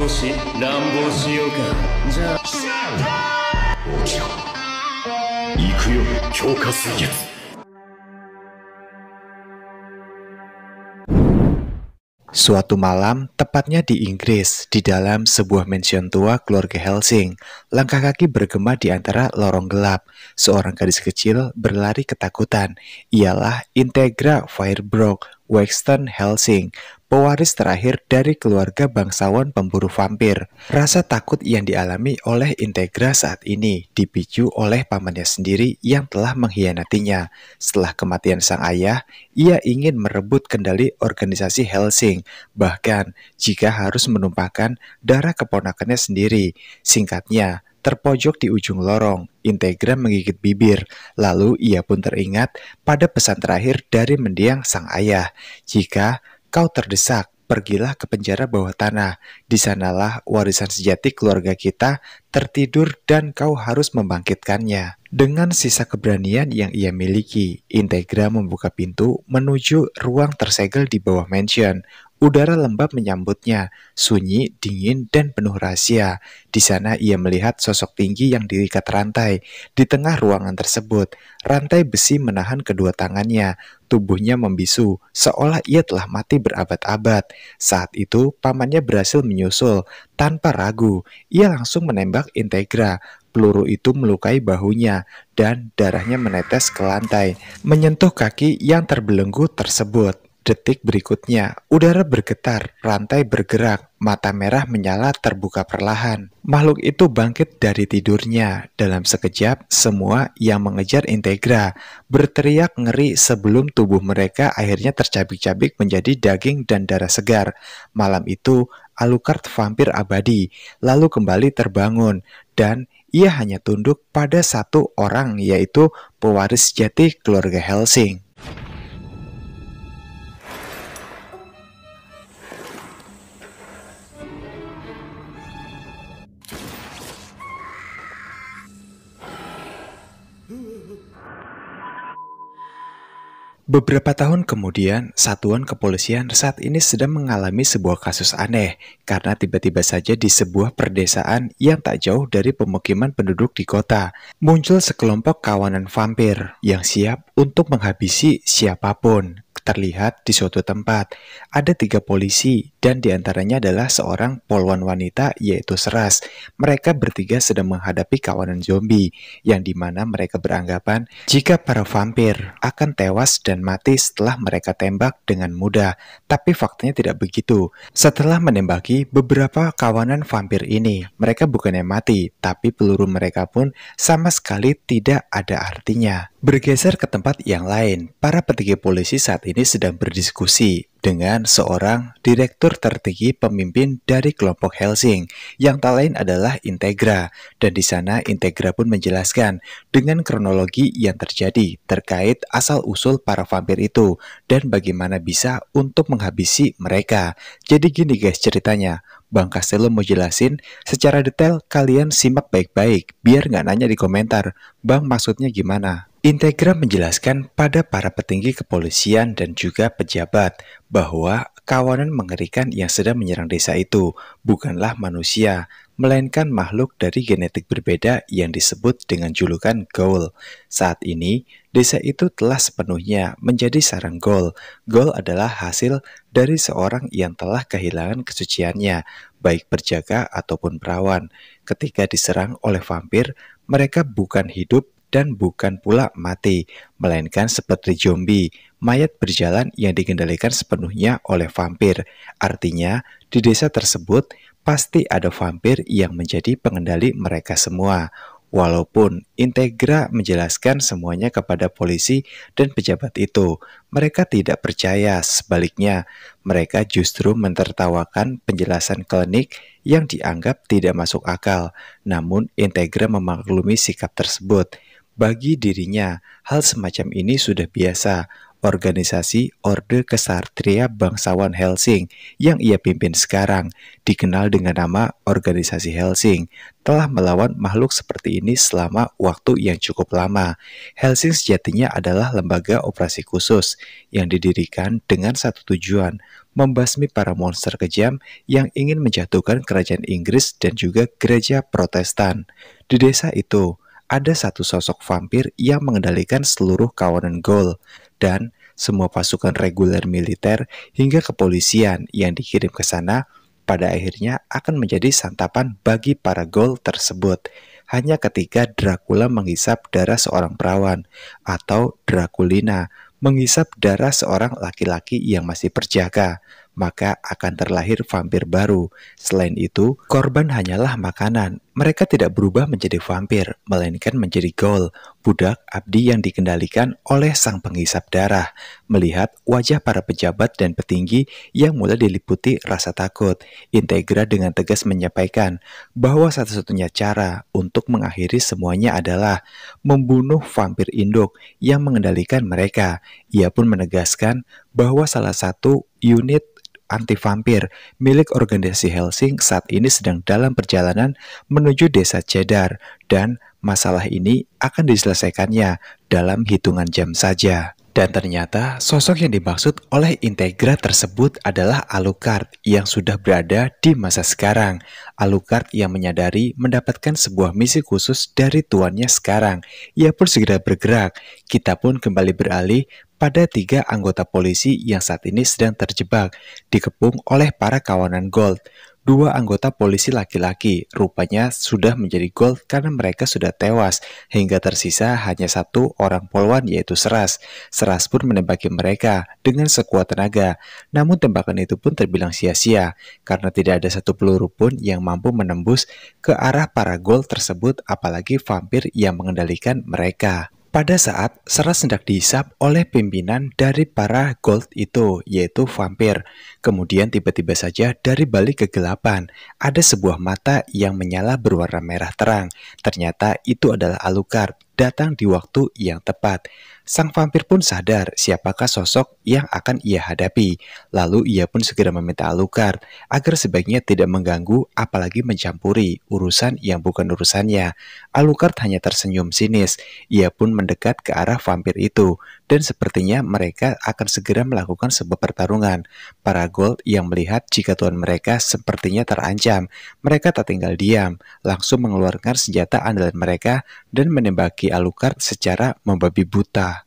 少し乱暴しようか。じゃあ大きな行くよ強化水月。Suatu malam, tepatnya di Inggris, di dalam sebuah mansion tua keluarga Helsing, langkah kaki bergema di antara lorong gelap. Seorang gadis kecil berlari ketakutan. Ialah Integra Firebrook Wexton Helsing, pewaris terakhir dari keluarga bangsawan pemburu vampir. Rasa takut yang dialami oleh Integra saat ini dipicu oleh pamannya sendiri yang telah mengkhianatinya. Setelah kematian sang ayah, ia ingin merebut kendali organisasi Helsing, bahkan jika harus menumpahkan darah keponakannya sendiri. Singkatnya, terpojok di ujung lorong, Integra menggigit bibir, lalu ia pun teringat pada pesan terakhir dari mendiang sang ayah. Jika kau terdesak, pergilah ke penjara bawah tanah. Di sanalah warisan sejati keluarga kita tertidur dan kau harus membangkitkannya. Dengan sisa keberanian yang ia miliki, Integra membuka pintu menuju ruang tersegel di bawah mansion. Udara lembab menyambutnya, sunyi, dingin, dan penuh rahasia. Di sana ia melihat sosok tinggi yang diikat rantai. Di tengah ruangan tersebut, rantai besi menahan kedua tangannya. Tubuhnya membisu, seolah ia telah mati berabad-abad. Saat itu, pamannya berhasil menyusul. Tanpa ragu, ia langsung menembak Integra. Peluru itu melukai bahunya, dan darahnya menetes ke lantai, menyentuh kaki yang terbelenggu tersebut. Detik berikutnya, udara bergetar, rantai bergerak, mata merah menyala terbuka perlahan. Makhluk itu bangkit dari tidurnya. Dalam sekejap, semua yang mengejar Integra berteriak ngeri sebelum tubuh mereka akhirnya tercabik-cabik menjadi daging dan darah segar. Malam itu, Alucard vampir abadi, lalu kembali terbangun, dan ia hanya tunduk pada satu orang, yaitu pewaris sejati keluarga Helsing. Beberapa tahun kemudian, satuan kepolisian saat ini sedang mengalami sebuah kasus aneh karena tiba-tiba saja di sebuah perdesaan yang tak jauh dari pemukiman penduduk di kota, muncul sekelompok kawanan vampir yang siap untuk menghabisi siapapun. Terlihat di suatu tempat, ada 3 polisi dan diantaranya adalah seorang polwan wanita yaitu Seras. Mereka bertiga sedang menghadapi kawanan zombie yang dimana mereka beranggapan jika para vampir akan tewas dan mati setelah mereka tembak dengan mudah. Tapi faktanya tidak begitu. Setelah menembaki beberapa kawanan vampir ini, mereka bukannya mati, tapi peluru mereka pun sama sekali tidak ada artinya. Bergeser ke tempat yang lain, para petinggi polisi saat ini sedang berdiskusi dengan seorang direktur tertinggi pemimpin dari kelompok Helsing yang tak lain adalah Integra. Dan di sana Integra pun menjelaskan dengan kronologi yang terjadi terkait asal-usul para vampir itu dan bagaimana bisa untuk menghabisi mereka. Jadi gini guys ceritanya, Bang Castello mau jelasin secara detail, kalian simak baik-baik biar nggak nanya di komentar, Bang maksudnya gimana? Integra menjelaskan pada para petinggi kepolisian dan juga pejabat bahwa kawanan mengerikan yang sedang menyerang desa itu bukanlah manusia, melainkan makhluk dari genetik berbeda yang disebut dengan julukan Ghoul. Saat ini, desa itu telah sepenuhnya menjadi sarang Ghoul. Ghoul adalah hasil dari seorang yang telah kehilangan kesuciannya, baik berjaga ataupun perawan. Ketika diserang oleh vampir, mereka bukan hidup dan bukan pula mati, melainkan seperti zombie, mayat berjalan yang dikendalikan sepenuhnya oleh vampir. Artinya, di desa tersebut pasti ada vampir yang menjadi pengendali mereka semua. Walaupun Integra menjelaskan semuanya kepada polisi dan pejabat itu, mereka tidak percaya. Sebaliknya, mereka justru mentertawakan penjelasan klinik yang dianggap tidak masuk akal. Namun, Integra memaklumi sikap tersebut. Bagi dirinya, hal semacam ini sudah biasa. organisasi Orde Kesatria Bangsawan Helsing yang ia pimpin sekarang, dikenal dengan nama Organisasi Helsing, telah melawan makhluk seperti ini selama waktu yang cukup lama. Helsing sejatinya adalah lembaga operasi khusus yang didirikan dengan satu tujuan, membasmi para monster kejam yang ingin menjatuhkan kerajaan Inggris dan juga gereja Protestan. Di desa itu, ada satu sosok vampir yang mengendalikan seluruh kawanan Ghoul dan semua pasukan reguler militer hingga kepolisian yang dikirim ke sana pada akhirnya akan menjadi santapan bagi para Ghoul tersebut. Hanya ketika Dracula menghisap darah seorang perawan atau Draculina menghisap darah seorang laki-laki yang masih berjaga, maka akan terlahir vampir baru. Selain itu, korban hanyalah makanan. Mereka tidak berubah menjadi vampir, melainkan menjadi Ghoul, budak abdi yang dikendalikan oleh sang penghisap darah. Melihat wajah para pejabat dan petinggi yang mulai diliputi rasa takut, Integra dengan tegas menyampaikan bahwa satu-satunya cara untuk mengakhiri semuanya adalah membunuh vampir induk yang mengendalikan mereka. Ia pun menegaskan bahwa salah satu unit anti-vampir milik organisasi Helsing saat ini sedang dalam perjalanan menuju desa Cedar dan masalah ini akan diselesaikannya dalam hitungan jam saja. Dan ternyata sosok yang dimaksud oleh Integra tersebut adalah Alucard yang sudah berada di masa sekarang. Alucard yang menyadari mendapatkan sebuah misi khusus dari tuannya sekarang. Ia pun segera bergerak. Kita pun kembali beralih pada 3 anggota polisi yang saat ini sedang terjebak, dikepung oleh para kawanan Ghoul. 2 anggota polisi laki-laki rupanya sudah menjadi Ghoul karena mereka sudah tewas, hingga tersisa hanya 1 orang polwan yaitu Seras. Seras pun menembaki mereka dengan sekuat tenaga, namun tembakan itu pun terbilang sia-sia karena tidak ada satu peluru pun yang mampu menembus ke arah para Ghoul tersebut, apalagi vampir yang mengendalikan mereka. Pada saat Seras hendak dihisap oleh pimpinan dari para Ghoul itu, yaitu vampir. Kemudian tiba-tiba saja dari balik kegelapan, ada sebuah mata yang menyala berwarna merah terang. Ternyata itu adalah Alucard, datang di waktu yang tepat. Sang vampir pun sadar siapakah sosok yang akan ia hadapi. Lalu ia pun segera meminta Alucard agar sebaiknya tidak mengganggu apalagi mencampuri urusan yang bukan urusannya. Alucard hanya tersenyum sinis. Ia pun mendekat ke arah vampir itu dan sepertinya mereka akan segera melakukan sebuah pertarungan. Para Ghoul yang melihat jika tuan mereka sepertinya terancam, mereka tak tinggal diam, langsung mengeluarkan senjata andalan mereka dan menembaki Alucard secara membabi buta.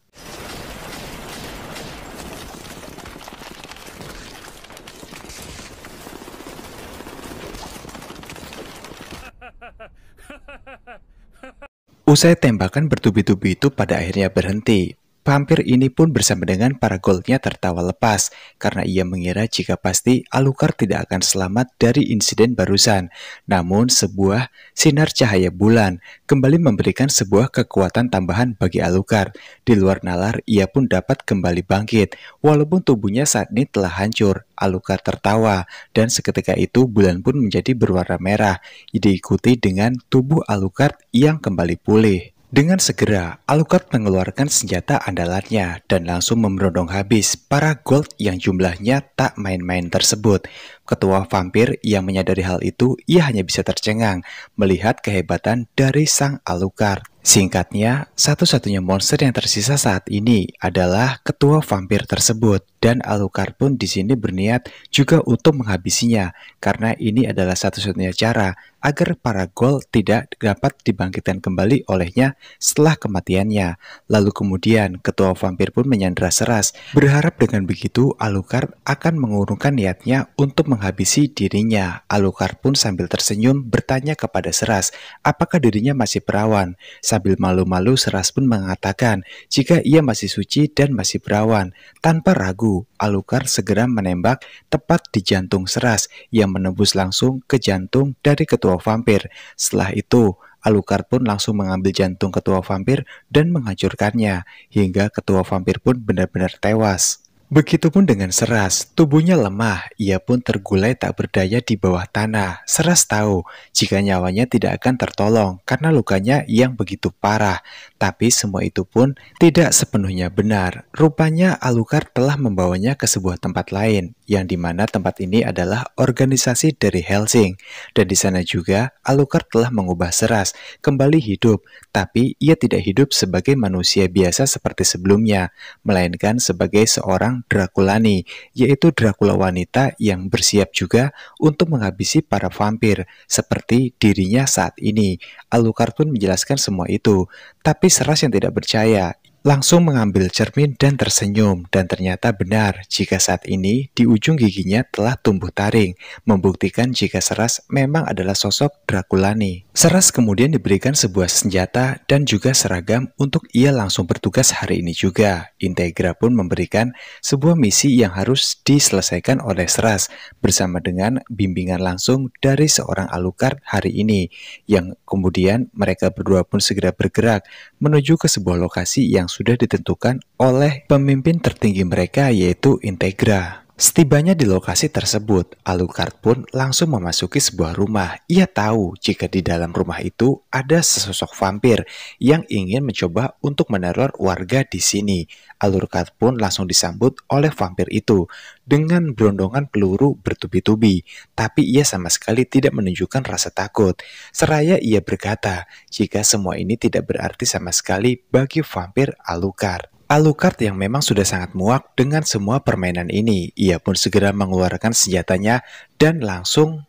Usai tembakan bertubi-tubi itu pada akhirnya berhenti. Vampir ini pun bersama dengan para Ghoul-nya tertawa lepas karena ia mengira jika pasti Alucard tidak akan selamat dari insiden barusan. Namun sebuah sinar cahaya bulan kembali memberikan sebuah kekuatan tambahan bagi Alucard. Di luar nalar ia pun dapat kembali bangkit walaupun tubuhnya saat ini telah hancur. Alucard tertawa dan seketika itu bulan pun menjadi berwarna merah, diikuti dengan tubuh Alucard yang kembali pulih. Dengan segera, Alucard mengeluarkan senjata andalannya dan langsung memberondong habis para Ghoul yang jumlahnya tak main-main tersebut. Ketua vampir yang menyadari hal itu, ia hanya bisa tercengang melihat kehebatan dari sang Alucard. Singkatnya, satu-satunya monster yang tersisa saat ini adalah ketua vampir tersebut dan Alucard pun di sini berniat juga untuk menghabisinya karena ini adalah satu-satunya cara agar para Ghoul tidak dapat dibangkitkan kembali olehnya setelah kematiannya. Lalu kemudian ketua vampir pun menyandera Seras, berharap dengan begitu Alucard akan mengurungkan niatnya untuk menghabisi dirinya. Alucard pun sambil tersenyum bertanya kepada Seras apakah dirinya masih perawan. Sambil malu-malu Seras pun mengatakan jika ia masih suci dan masih perawan. Tanpa ragu, Alucard segera menembak tepat di jantung Seras yang menembus langsung ke jantung dari ketua vampir. Setelah itu, Alucard pun langsung mengambil jantung ketua vampir dan menghancurkannya hingga ketua vampir pun benar-benar tewas. Begitupun dengan Seras, tubuhnya lemah, ia pun tergulai tak berdaya di bawah tanah. Seras tahu jika nyawanya tidak akan tertolong karena lukanya yang begitu parah. Tapi semua itu pun tidak sepenuhnya benar. Rupanya Alucard telah membawanya ke sebuah tempat lain, yang dimana tempat ini adalah organisasi dari Hellsing. Dan di sana juga Alucard telah mengubah Seras kembali hidup, tapi ia tidak hidup sebagai manusia biasa seperti sebelumnya, melainkan sebagai seorang Draculani, yaitu Dracula wanita yang bersiap juga untuk menghabisi para vampir, seperti dirinya saat ini. Alucard pun menjelaskan semua itu, tapi Seras yang tidak percaya langsung mengambil cermin dan tersenyum, dan ternyata benar jika saat ini di ujung giginya telah tumbuh taring, membuktikan jika Seras memang adalah sosok Draculani. Seras kemudian diberikan sebuah senjata dan juga seragam untuk ia langsung bertugas hari ini juga. Integra pun memberikan sebuah misi yang harus diselesaikan oleh Seras bersama dengan bimbingan langsung dari seorang Alucard hari ini, yang kemudian mereka berdua pun segera bergerak menuju ke sebuah lokasi yang sudah ditentukan oleh pemimpin tertinggi mereka, yaitu Integra. Setibanya di lokasi tersebut, Alucard pun langsung memasuki sebuah rumah. Ia tahu jika di dalam rumah itu ada sesosok vampir yang ingin mencoba untuk meneror warga di sini. Alucard pun langsung disambut oleh vampir itu dengan berondongan peluru bertubi-tubi, tapi ia sama sekali tidak menunjukkan rasa takut. Seraya ia berkata jika semua ini tidak berarti sama sekali bagi vampir Alucard. Alucard yang memang sudah sangat muak dengan semua permainan ini, ia pun segera mengeluarkan senjatanya dan langsung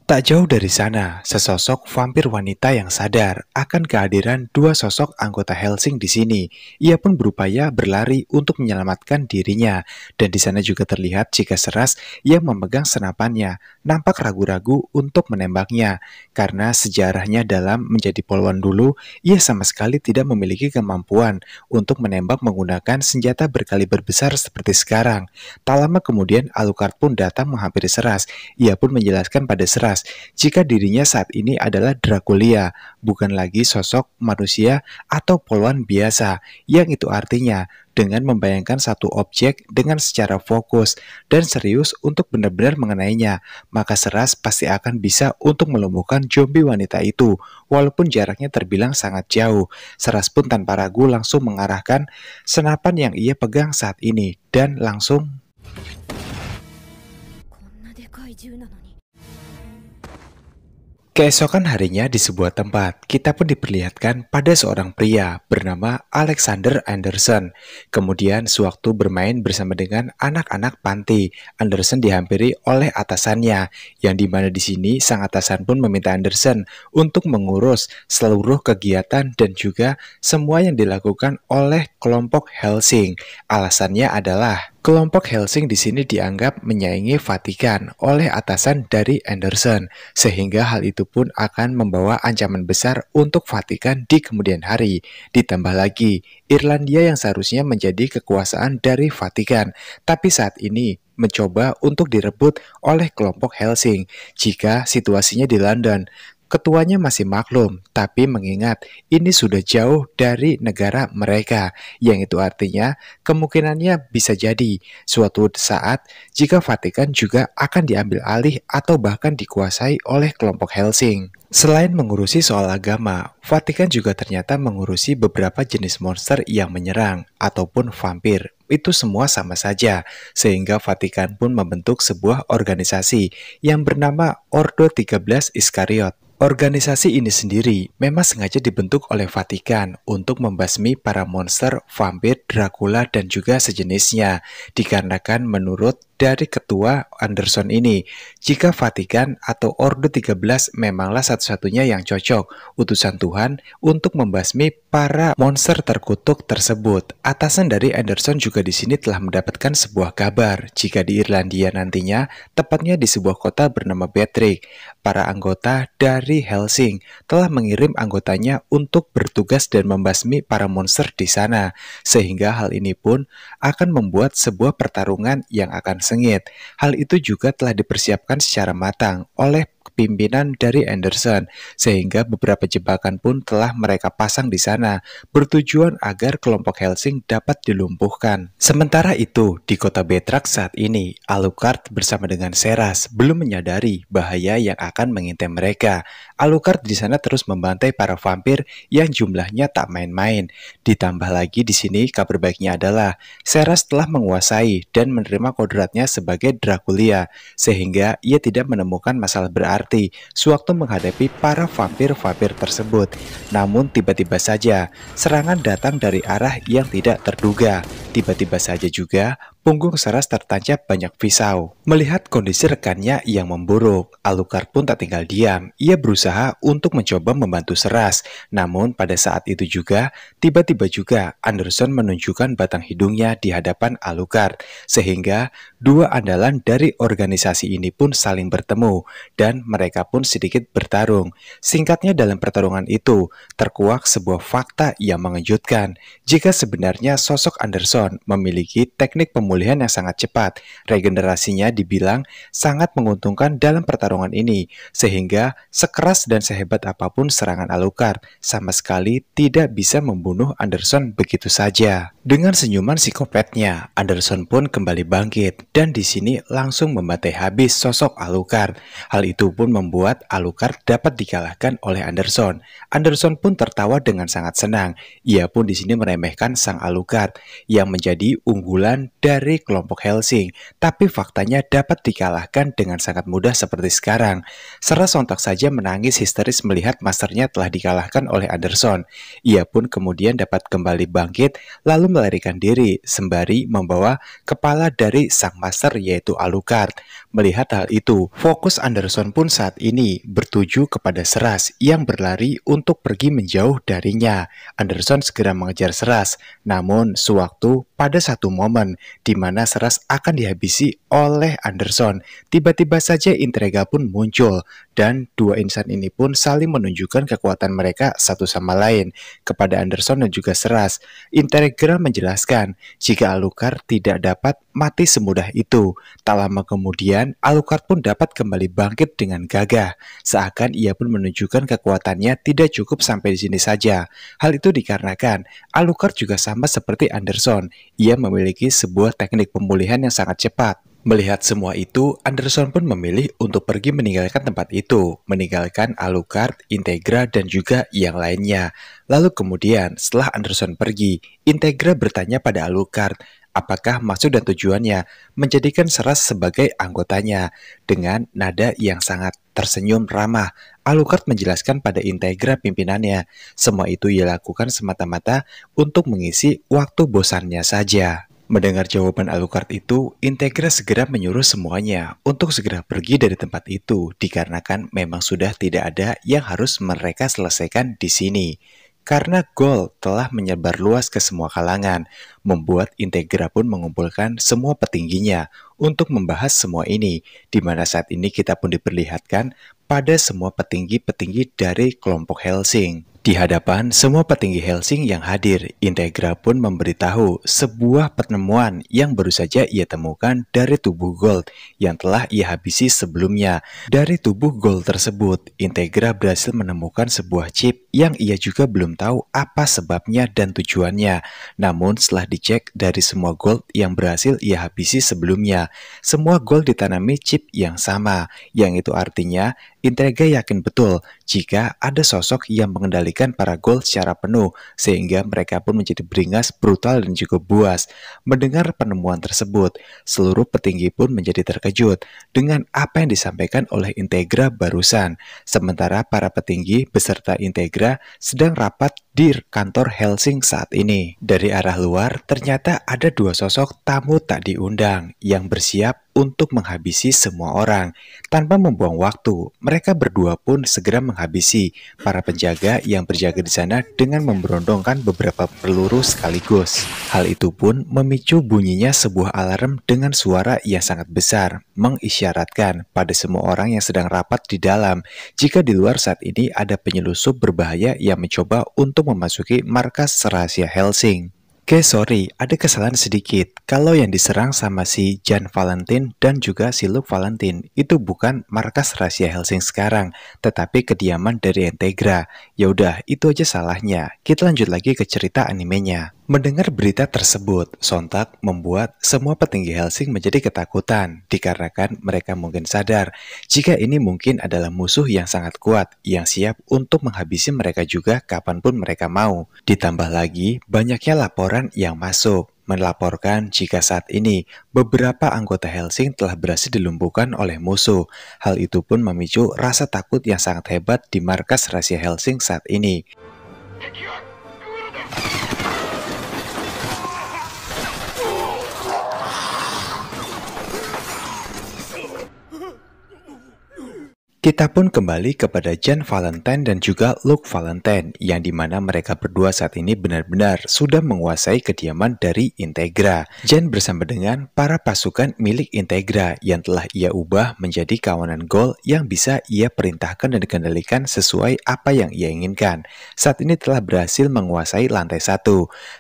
tak jauh dari sana, sesosok vampir wanita yang sadar akan kehadiran dua sosok anggota Hellsing di sini. Ia pun berupaya berlari untuk menyelamatkan dirinya, dan di sana juga terlihat jika Seras yang memegang senapannya nampak ragu-ragu untuk menembaknya karena sejarahnya dalam menjadi polwan dulu, ia sama sekali tidak memiliki kemampuan untuk menembak menggunakan senjata berkaliber besar seperti sekarang. Tak lama kemudian Alucard pun datang menghampiri Seras. Ia pun menjelaskan pada Seras jika dirinya saat ini adalah Draculia, bukan lagi sosok manusia atau polwan biasa, yang itu artinya dengan membayangkan satu objek dengan secara fokus dan serius untuk benar-benar mengenainya, maka Seras pasti akan bisa untuk melumpuhkan zombie wanita itu, walaupun jaraknya terbilang sangat jauh. Seras pun tanpa ragu langsung mengarahkan senapan yang ia pegang saat ini, dan langsung keesokan harinya di sebuah tempat, kita pun diperlihatkan pada seorang pria bernama Alexander Anderson. Kemudian sewaktu bermain bersama dengan anak-anak panti, Anderson dihampiri oleh atasannya, yang dimana di sini sang atasan pun meminta Anderson untuk mengurus seluruh kegiatan dan juga semua yang dilakukan oleh kelompok Hellsing. Alasannya adalah kelompok Hellsing di sini dianggap menyaingi Vatikan oleh atasan dari Anderson, sehingga hal itu pun akan membawa ancaman besar untuk Vatikan di kemudian hari. Ditambah lagi, Irlandia yang seharusnya menjadi kekuasaan dari Vatikan, tapi saat ini mencoba untuk direbut oleh kelompok Hellsing. Jika situasinya di London, ketuanya masih maklum, tapi mengingat ini sudah jauh dari negara mereka, yang itu artinya kemungkinannya bisa jadi suatu saat jika Vatikan juga akan diambil alih atau bahkan dikuasai oleh kelompok Hellsing. Selain mengurusi soal agama, Vatikan juga ternyata mengurusi beberapa jenis monster yang menyerang ataupun vampir. Itu semua sama saja, sehingga Vatikan pun membentuk sebuah organisasi yang bernama Ordo 13 Iskariot. Organisasi ini sendiri memang sengaja dibentuk oleh Vatikan untuk membasmi para monster, vampir, Dracula, dan juga sejenisnya. Dikarenakan menurut dari ketua Anderson ini, jika Vatikan atau Ordo 13 memanglah satu-satunya yang cocok utusan Tuhan untuk membasmi para monster terkutuk tersebut. Atasan dari Anderson juga di sini telah mendapatkan sebuah kabar jika di Irlandia nantinya, tepatnya di sebuah kota bernama Betrick, para anggota dari Hellsing telah mengirim anggotanya untuk bertugas dan membasmi para monster di sana, sehingga hal ini pun akan membuat sebuah pertarungan yang akan sengit. Hal itu juga telah dipersiapkan secara matang oleh sosok pimpinan dari Anderson, sehingga beberapa jebakan pun telah mereka pasang di sana, bertujuan agar kelompok Hellsing dapat dilumpuhkan. Sementara itu, di kota Betrak saat ini, Alucard bersama dengan Seras belum menyadari bahaya yang akan mengintai mereka. Alucard di sana terus membantai para vampir yang jumlahnya tak main-main. Ditambah lagi di sini kabar baiknya adalah Seras telah menguasai dan menerima kodratnya sebagai Dracula, sehingga ia tidak menemukan masalah berarti sewaktu menghadapi para vampir-vampir tersebut. Namun tiba-tiba saja serangan datang dari arah yang tidak terduga. Tiba-tiba saja juga punggung Seras tertancap banyak pisau. Melihat kondisi rekannya yang memburuk, Alucard pun tak tinggal diam. Ia berusaha untuk mencoba membantu Seras. Namun pada saat itu juga, tiba-tiba juga Anderson menunjukkan batang hidungnya di hadapan Alucard. Sehingga dua andalan dari organisasi ini pun saling bertemu dan mereka pun sedikit bertarung. Singkatnya dalam pertarungan itu, terkuak sebuah fakta yang mengejutkan. Jika sebenarnya sosok Anderson memiliki teknik pemulihan yang sangat cepat, regenerasinya dibilang sangat menguntungkan dalam pertarungan ini, sehingga sekeras dan sehebat apapun serangan Alucard, sama sekali tidak bisa membunuh Anderson begitu saja. Dengan senyuman psikopatnya, Anderson pun kembali bangkit, dan di sini langsung membantai habis sosok Alucard. Hal itu pun membuat Alucard dapat dikalahkan oleh Anderson. Anderson pun tertawa dengan sangat senang. Ia pun di sini meremehkan sang Alucard yang menjadi unggulan dari kelompok Hellsing, tapi faktanya dapat dikalahkan dengan sangat mudah seperti sekarang. Seras sontak saja menangis histeris melihat masternya telah dikalahkan oleh Anderson. Ia pun kemudian dapat kembali bangkit lalu melarikan diri sembari membawa kepala dari sang master yaitu Alucard. Melihat hal itu, fokus Anderson pun saat ini bertuju kepada Seras yang berlari untuk pergi menjauh darinya. Anderson segera mengejar Seras, namun sewaktu pada satu momen di mana Seras akan dihabisi oleh Anderson, tiba-tiba saja Integra pun muncul dan dua insan ini pun saling menunjukkan kekuatan mereka satu sama lain kepada Anderson dan juga Seras. Integra menjelaskan jika Alucard tidak dapat mati semudah itu. Tak lama kemudian Alucard pun dapat kembali bangkit dengan gagah, seakan ia pun menunjukkan kekuatannya tidak cukup sampai di sini saja. Hal itu dikarenakan Alucard juga sama seperti Anderson, ia memiliki sebuah teknik pemulihan yang sangat cepat. Melihat semua itu, Anderson pun memilih untuk pergi meninggalkan tempat itu, meninggalkan Alucard, Integra, dan juga yang lainnya. Lalu kemudian, setelah Anderson pergi, Integra bertanya pada Alucard, apakah maksud dan tujuannya menjadikan Seras sebagai anggotanya. Dengan nada yang sangat tersenyum ramah, Alucard menjelaskan pada Integra pimpinannya, semua itu ia lakukan semata-mata untuk mengisi waktu bosannya saja. Mendengar jawaban Alucard itu, Integra segera menyuruh semuanya untuk segera pergi dari tempat itu, dikarenakan memang sudah tidak ada yang harus mereka selesaikan di sini. Karena Gol telah menyebar luas ke semua kalangan, membuat Integra pun mengumpulkan semua petingginya untuk membahas semua ini, di mana saat ini kita pun diperlihatkan pada semua petinggi-petinggi dari kelompok Hellsing. Di hadapan semua petinggi Hellsing yang hadir, Integra pun memberitahu sebuah penemuan yang baru saja ia temukan dari tubuh Gold yang telah ia habisi sebelumnya. Dari tubuh Gold tersebut, Integra berhasil menemukan sebuah chip yang ia juga belum tahu apa sebabnya dan tujuannya. Namun setelah dicek dari semua Gold yang berhasil ia habisi sebelumnya, semua Gold ditanami chip yang sama, yang itu artinya Integra yakin betul jika ada sosok yang mengendalikan para Gold secara penuh, sehingga mereka pun menjadi beringas, brutal, dan juga buas. Mendengar penemuan tersebut, seluruh petinggi pun menjadi terkejut dengan apa yang disampaikan oleh Integra barusan. Sementara para petinggi beserta Integra sedang rapat di kantor Hellsing saat ini. Dari arah luar, ternyata ada dua sosok tamu tak diundang yang bersiap untuk menghabisi semua orang. Tanpa membuang waktu, mereka berdua pun segera menghabisi para penjaga yang berjaga di sana dengan memberondongkan beberapa peluru sekaligus. Hal itu pun memicu bunyinya sebuah alarm dengan suara yang sangat besar, mengisyaratkan pada semua orang yang sedang rapat di dalam jika di luar saat ini ada penyelusup berbahaya yang mencoba untuk memasuki markas rahasia Hellsing. Oke, sorry, ada kesalahan sedikit. Kalau yang diserang sama si Jan Valentine dan juga si Luke Valentine itu bukan markas rahasia Hellsing sekarang, tetapi kediaman dari Integra. Ya udah, itu aja salahnya. Kita lanjut lagi ke cerita animenya. Mendengar berita tersebut, sontak membuat semua petinggi Hellsing menjadi ketakutan, dikarenakan mereka mungkin sadar jika ini mungkin adalah musuh yang sangat kuat, yang siap untuk menghabisi mereka juga kapanpun mereka mau. Ditambah lagi, banyaknya laporan yang masuk melaporkan jika saat ini beberapa anggota Hellsing telah berhasil dilumpuhkan oleh musuh. Hal itu pun memicu rasa takut yang sangat hebat di markas rahasia Hellsing saat ini. Kita pun kembali kepada Jan Valentine dan juga Luke Valentine, yang dimana mereka berdua saat ini benar-benar sudah menguasai kediaman dari Integra. Jan bersama dengan para pasukan milik Integra yang telah ia ubah menjadi kawanan Ghoul yang bisa ia perintahkan dan dikendalikan sesuai apa yang ia inginkan. Saat ini telah berhasil menguasai lantai 1,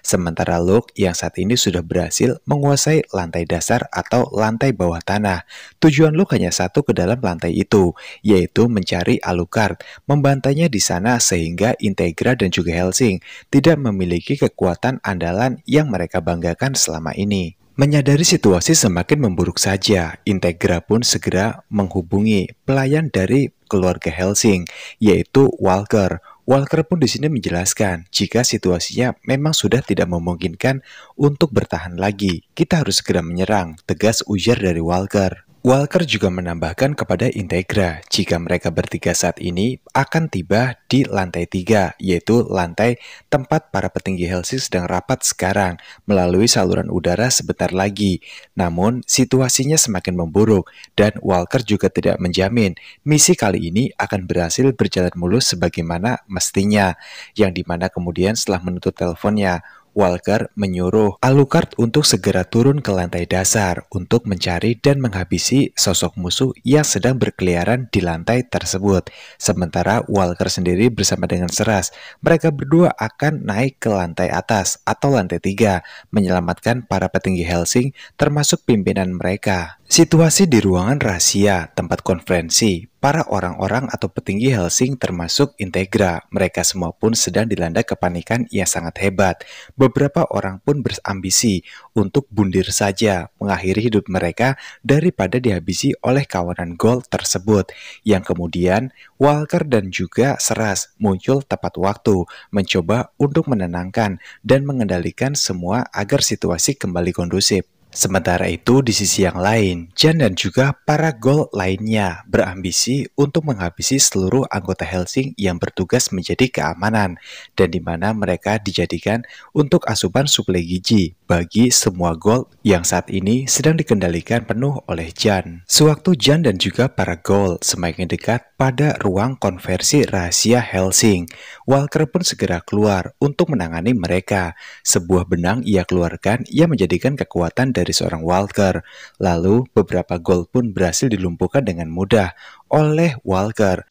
sementara Luke yang saat ini sudah berhasil menguasai lantai dasar atau lantai bawah tanah. Tujuan Luke hanya satu ke dalam lantai itu, yaitu mencari Alucard, membantainya di sana sehingga Integra dan juga Hellsing tidak memiliki kekuatan andalan yang mereka banggakan selama ini. Menyadari situasi semakin memburuk saja, Integra pun segera menghubungi pelayan dari keluarga Hellsing, yaitu Walker. Walker pun di sini menjelaskan jika situasinya memang sudah tidak memungkinkan untuk bertahan lagi. Kita harus segera menyerang, tegas ujar dari Walker. Walker juga menambahkan kepada Integra jika mereka bertiga saat ini akan tiba di lantai 3, yaitu lantai tempat para petinggi Hellsing sedang rapat sekarang melalui saluran udara sebentar lagi. Namun situasinya semakin memburuk dan Walker juga tidak menjamin misi kali ini akan berhasil berjalan mulus sebagaimana mestinya, yang dimana kemudian setelah menutup teleponnya, Walker menyuruh Alucard untuk segera turun ke lantai dasar untuk mencari dan menghabisi sosok musuh yang sedang berkeliaran di lantai tersebut. Sementara Walker sendiri bersama dengan Seras, mereka berdua akan naik ke lantai atas atau lantai 3, menyelamatkan para petinggi Hellsing termasuk pimpinan mereka. Situasi di ruangan rahasia, tempat konferensi, para orang-orang atau petinggi Hellsing termasuk Integra, mereka semua pun sedang dilanda kepanikan yang sangat hebat. Beberapa orang pun berambisi untuk bundir saja, mengakhiri hidup mereka daripada dihabisi oleh kawanan Ghoul tersebut. Yang kemudian Walker dan juga Seras muncul tepat waktu, mencoba untuk menenangkan dan mengendalikan semua agar situasi kembali kondusif. Sementara itu, di sisi yang lain, Jan dan juga para Ghoul lainnya berambisi untuk menghabisi seluruh anggota Hellsing yang bertugas menjadi keamanan, dan di mana mereka dijadikan untuk asupan suplai gizi bagi semua Ghoul yang saat ini sedang dikendalikan penuh oleh Jan. Sewaktu Jan dan juga para Ghoul semakin dekat pada ruang konversi rahasia Hellsing, Walker pun segera keluar untuk menangani mereka. Sebuah benang ia keluarkan yang menjadikan kekuatan dari seorang Walker. Lalu beberapa Ghoul pun berhasil dilumpuhkan dengan mudah oleh Walker.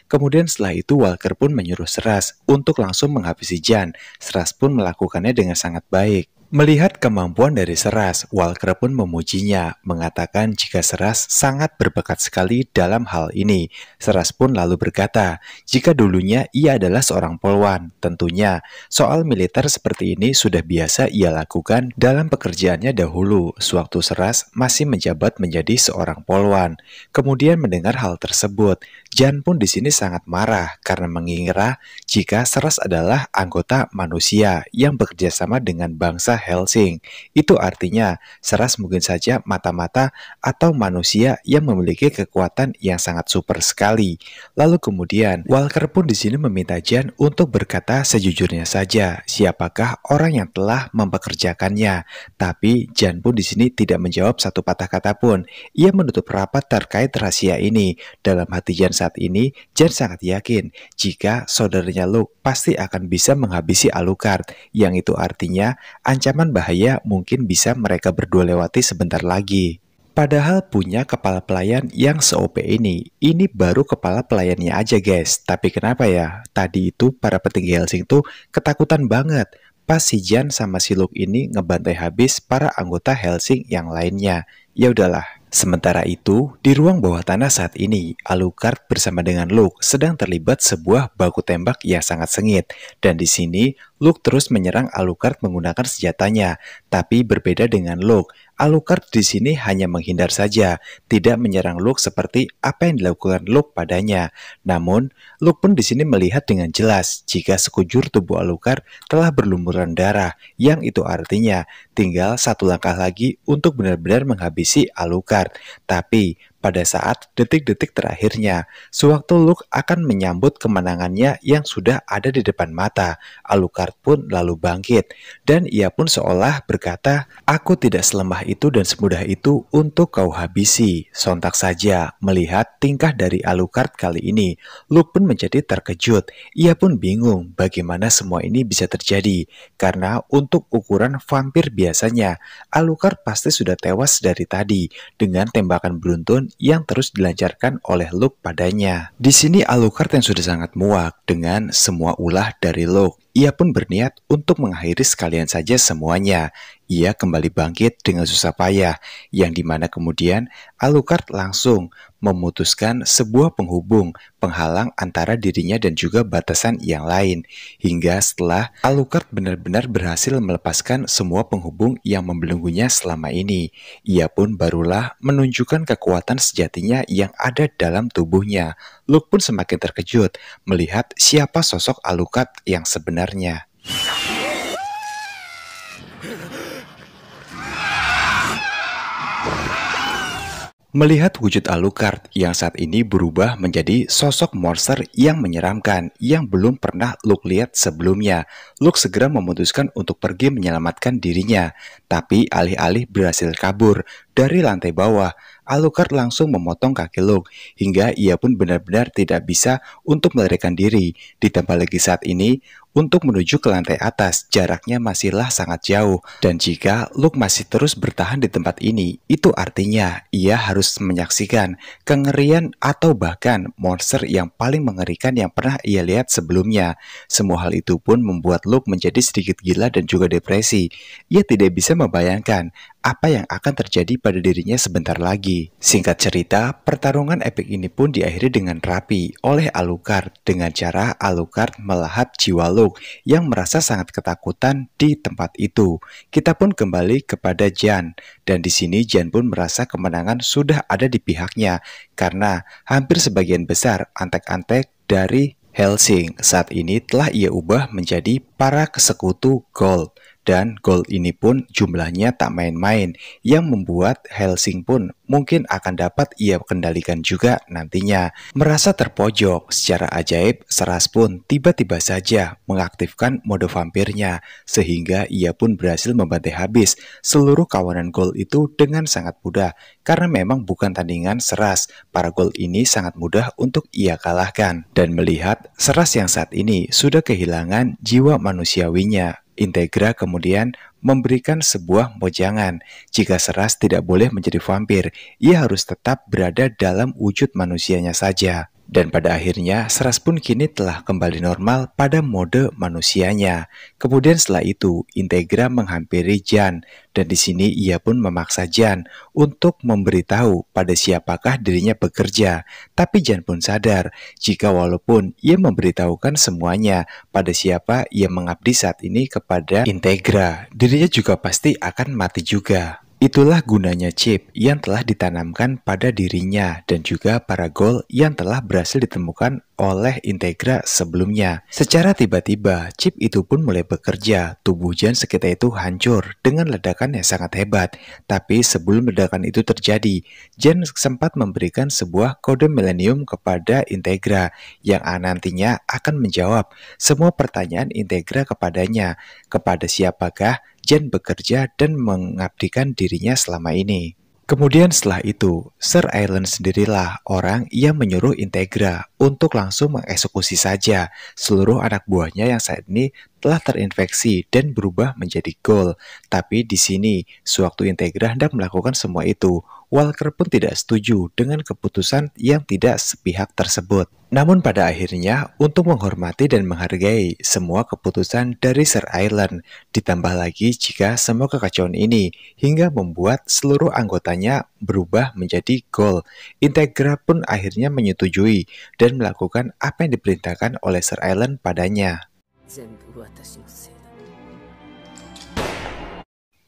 Kemudian setelah itu Walker pun menyuruh Seras untuk langsung menghabisi Jan. Seras pun melakukannya dengan sangat baik. Melihat kemampuan dari Seras, Walker pun memujinya, mengatakan jika Seras sangat berbakat sekali dalam hal ini. Seras pun lalu berkata, jika dulunya ia adalah seorang polwan, tentunya soal militer seperti ini sudah biasa ia lakukan dalam pekerjaannya dahulu, sewaktu Seras masih menjabat menjadi seorang polwan. Kemudian mendengar hal tersebut, Jan pun di sini sangat marah karena mengira jika Seras adalah anggota manusia yang bekerja sama dengan bangsa Hellsing. Itu artinya Seras mungkin saja mata-mata atau manusia yang memiliki kekuatan yang sangat super sekali. Lalu kemudian Walker pun di sini meminta Jan untuk berkata sejujurnya saja siapakah orang yang telah mempekerjakannya. Tapi Jan pun di sini tidak menjawab satu patah kata pun. Ia menutup rapat terkait rahasia ini. Dalam hati Jan saat ini, Jan sangat yakin jika saudaranya Luke pasti akan bisa menghabisi Alucard, yang itu artinya ancaman bahaya mungkin bisa mereka berdua lewati sebentar lagi. Padahal punya kepala pelayan yang se-OP ini baru kepala pelayannya aja guys. Tapi kenapa ya? Tadi itu para petinggi Hellsing tuh ketakutan banget pas si Jan sama si Luke ini ngebantai habis para anggota Hellsing yang lainnya. Ya udahlah. Sementara itu, di ruang bawah tanah saat ini, Alucard bersama dengan Luke sedang terlibat sebuah baku tembak yang sangat sengit. Dan di sini, Luke terus menyerang Alucard menggunakan senjatanya. Tapi berbeda dengan Luke, Alucard di sini hanya menghindar saja, tidak menyerang Luke seperti apa yang dilakukan Luke padanya. Namun, Luke pun di sini melihat dengan jelas jika sekujur tubuh Alucard telah berlumuran darah, yang itu artinya tinggal satu langkah lagi untuk benar-benar menghabisi Alucard. Tapi pada saat detik-detik terakhirnya, sewaktu Luke akan menyambut kemenangannya yang sudah ada di depan mata, Alucard pun lalu bangkit, dan ia pun seolah berkata, "Aku tidak selemah itu dan semudah itu untuk kau habisi." Sontak saja melihat tingkah dari Alucard kali ini, Luke pun menjadi terkejut. Ia pun bingung bagaimana semua ini bisa terjadi, karena untuk ukuran vampir biasanya, Alucard pasti sudah tewas dari tadi dengan tembakan beruntun yang terus dilancarkan oleh Luke padanya. Di sini Alucard yang sudah sangat muak dengan semua ulah dari Luke. Ia pun berniat untuk mengakhiri sekalian saja semuanya. Ia kembali bangkit dengan susah payah, yang dimana kemudian Alucard langsung memutuskan sebuah penghubung, penghalang antara dirinya dan juga batasan yang lain. Hingga setelah Alucard benar-benar berhasil melepaskan semua penghubung yang membelenggunya selama ini, ia pun barulah menunjukkan kekuatan sejatinya yang ada dalam tubuhnya. Luke pun semakin terkejut melihat siapa sosok Alucard yang sebenarnya. Melihat wujud Alucard yang saat ini berubah menjadi sosok monster yang menyeramkan yang belum pernah Luke lihat sebelumnya, Luke segera memutuskan untuk pergi menyelamatkan dirinya. Tapi alih-alih berhasil kabur dari lantai bawah, Alucard langsung memotong kaki Luke hingga ia pun benar-benar tidak bisa untuk melarikan diri. Ditambah lagi saat ini, untuk menuju ke lantai atas, jaraknya masihlah sangat jauh. Dan jika Luke masih terus bertahan di tempat ini, itu artinya ia harus menyaksikan kengerian atau bahkan monster yang paling mengerikan yang pernah ia lihat sebelumnya. Semua hal itu pun membuat Luke menjadi sedikit gila dan juga depresi. Ia tidak bisa membayangkan apa yang akan terjadi pada dirinya sebentar lagi. Singkat cerita, pertarungan epik ini pun diakhiri dengan rapi oleh Alucard dengan cara Alucard melahap jiwa Luke yang merasa sangat ketakutan di tempat itu. Kita pun kembali kepada Jan, dan di sini Jan pun merasa kemenangan sudah ada di pihaknya karena hampir sebagian besar antek-antek dari Hellsing saat ini telah ia ubah menjadi para sekutu Gold. Dan gold ini pun jumlahnya tak main-main, yang membuat Hellsing pun mungkin akan dapat ia kendalikan juga nantinya. Merasa terpojok, secara ajaib Seras pun tiba-tiba saja mengaktifkan mode vampirnya, sehingga ia pun berhasil membantai habis seluruh kawanan gold itu dengan sangat mudah. Karena memang bukan tandingan Seras, para gold ini sangat mudah untuk ia kalahkan. Dan melihat Seras yang saat ini sudah kehilangan jiwa manusiawinya, Integra kemudian memberikan sebuah mojangan. Jika Seras tidak boleh menjadi vampir, ia harus tetap berada dalam wujud manusianya saja. Dan pada akhirnya Seras pun kini telah kembali normal pada mode manusianya. Kemudian setelah itu Integra menghampiri Jan, dan di sini ia pun memaksa Jan untuk memberitahu pada siapakah dirinya bekerja. Tapi Jan pun sadar jika walaupun ia memberitahukan semuanya pada siapa ia mengabdi saat ini kepada Integra, dirinya juga pasti akan mati juga. Itulah gunanya chip yang telah ditanamkan pada dirinya dan juga para gold yang telah berhasil ditemukan oleh Integra sebelumnya. Secara tiba-tiba, chip itu pun mulai bekerja. Tubuh Jan sekitar itu hancur dengan ledakan yang sangat hebat. Tapi sebelum ledakan itu terjadi, Jan sempat memberikan sebuah kode milenium kepada Integra yang nantinya akan menjawab semua pertanyaan Integra kepadanya. Kepada siapakah Jan bekerja dan mengabdikan dirinya selama ini. Kemudian setelah itu, Sir Ireland sendirilah orang yang menyuruh Integra untuk langsung mengeksekusi saja seluruh anak buahnya yang saat ini telah terinfeksi dan berubah menjadi Ghoul. Tapi di sini, sewaktu Integra hendak melakukan semua itu, Walker pun tidak setuju dengan keputusan yang tidak sepihak tersebut. Namun pada akhirnya, untuk menghormati dan menghargai semua keputusan dari Sir Ireland, ditambah lagi jika semua kekacauan ini hingga membuat seluruh anggotanya berubah menjadi Ghoul, Integra pun akhirnya menyetujui dan melakukan apa yang diperintahkan oleh Sir Ireland padanya.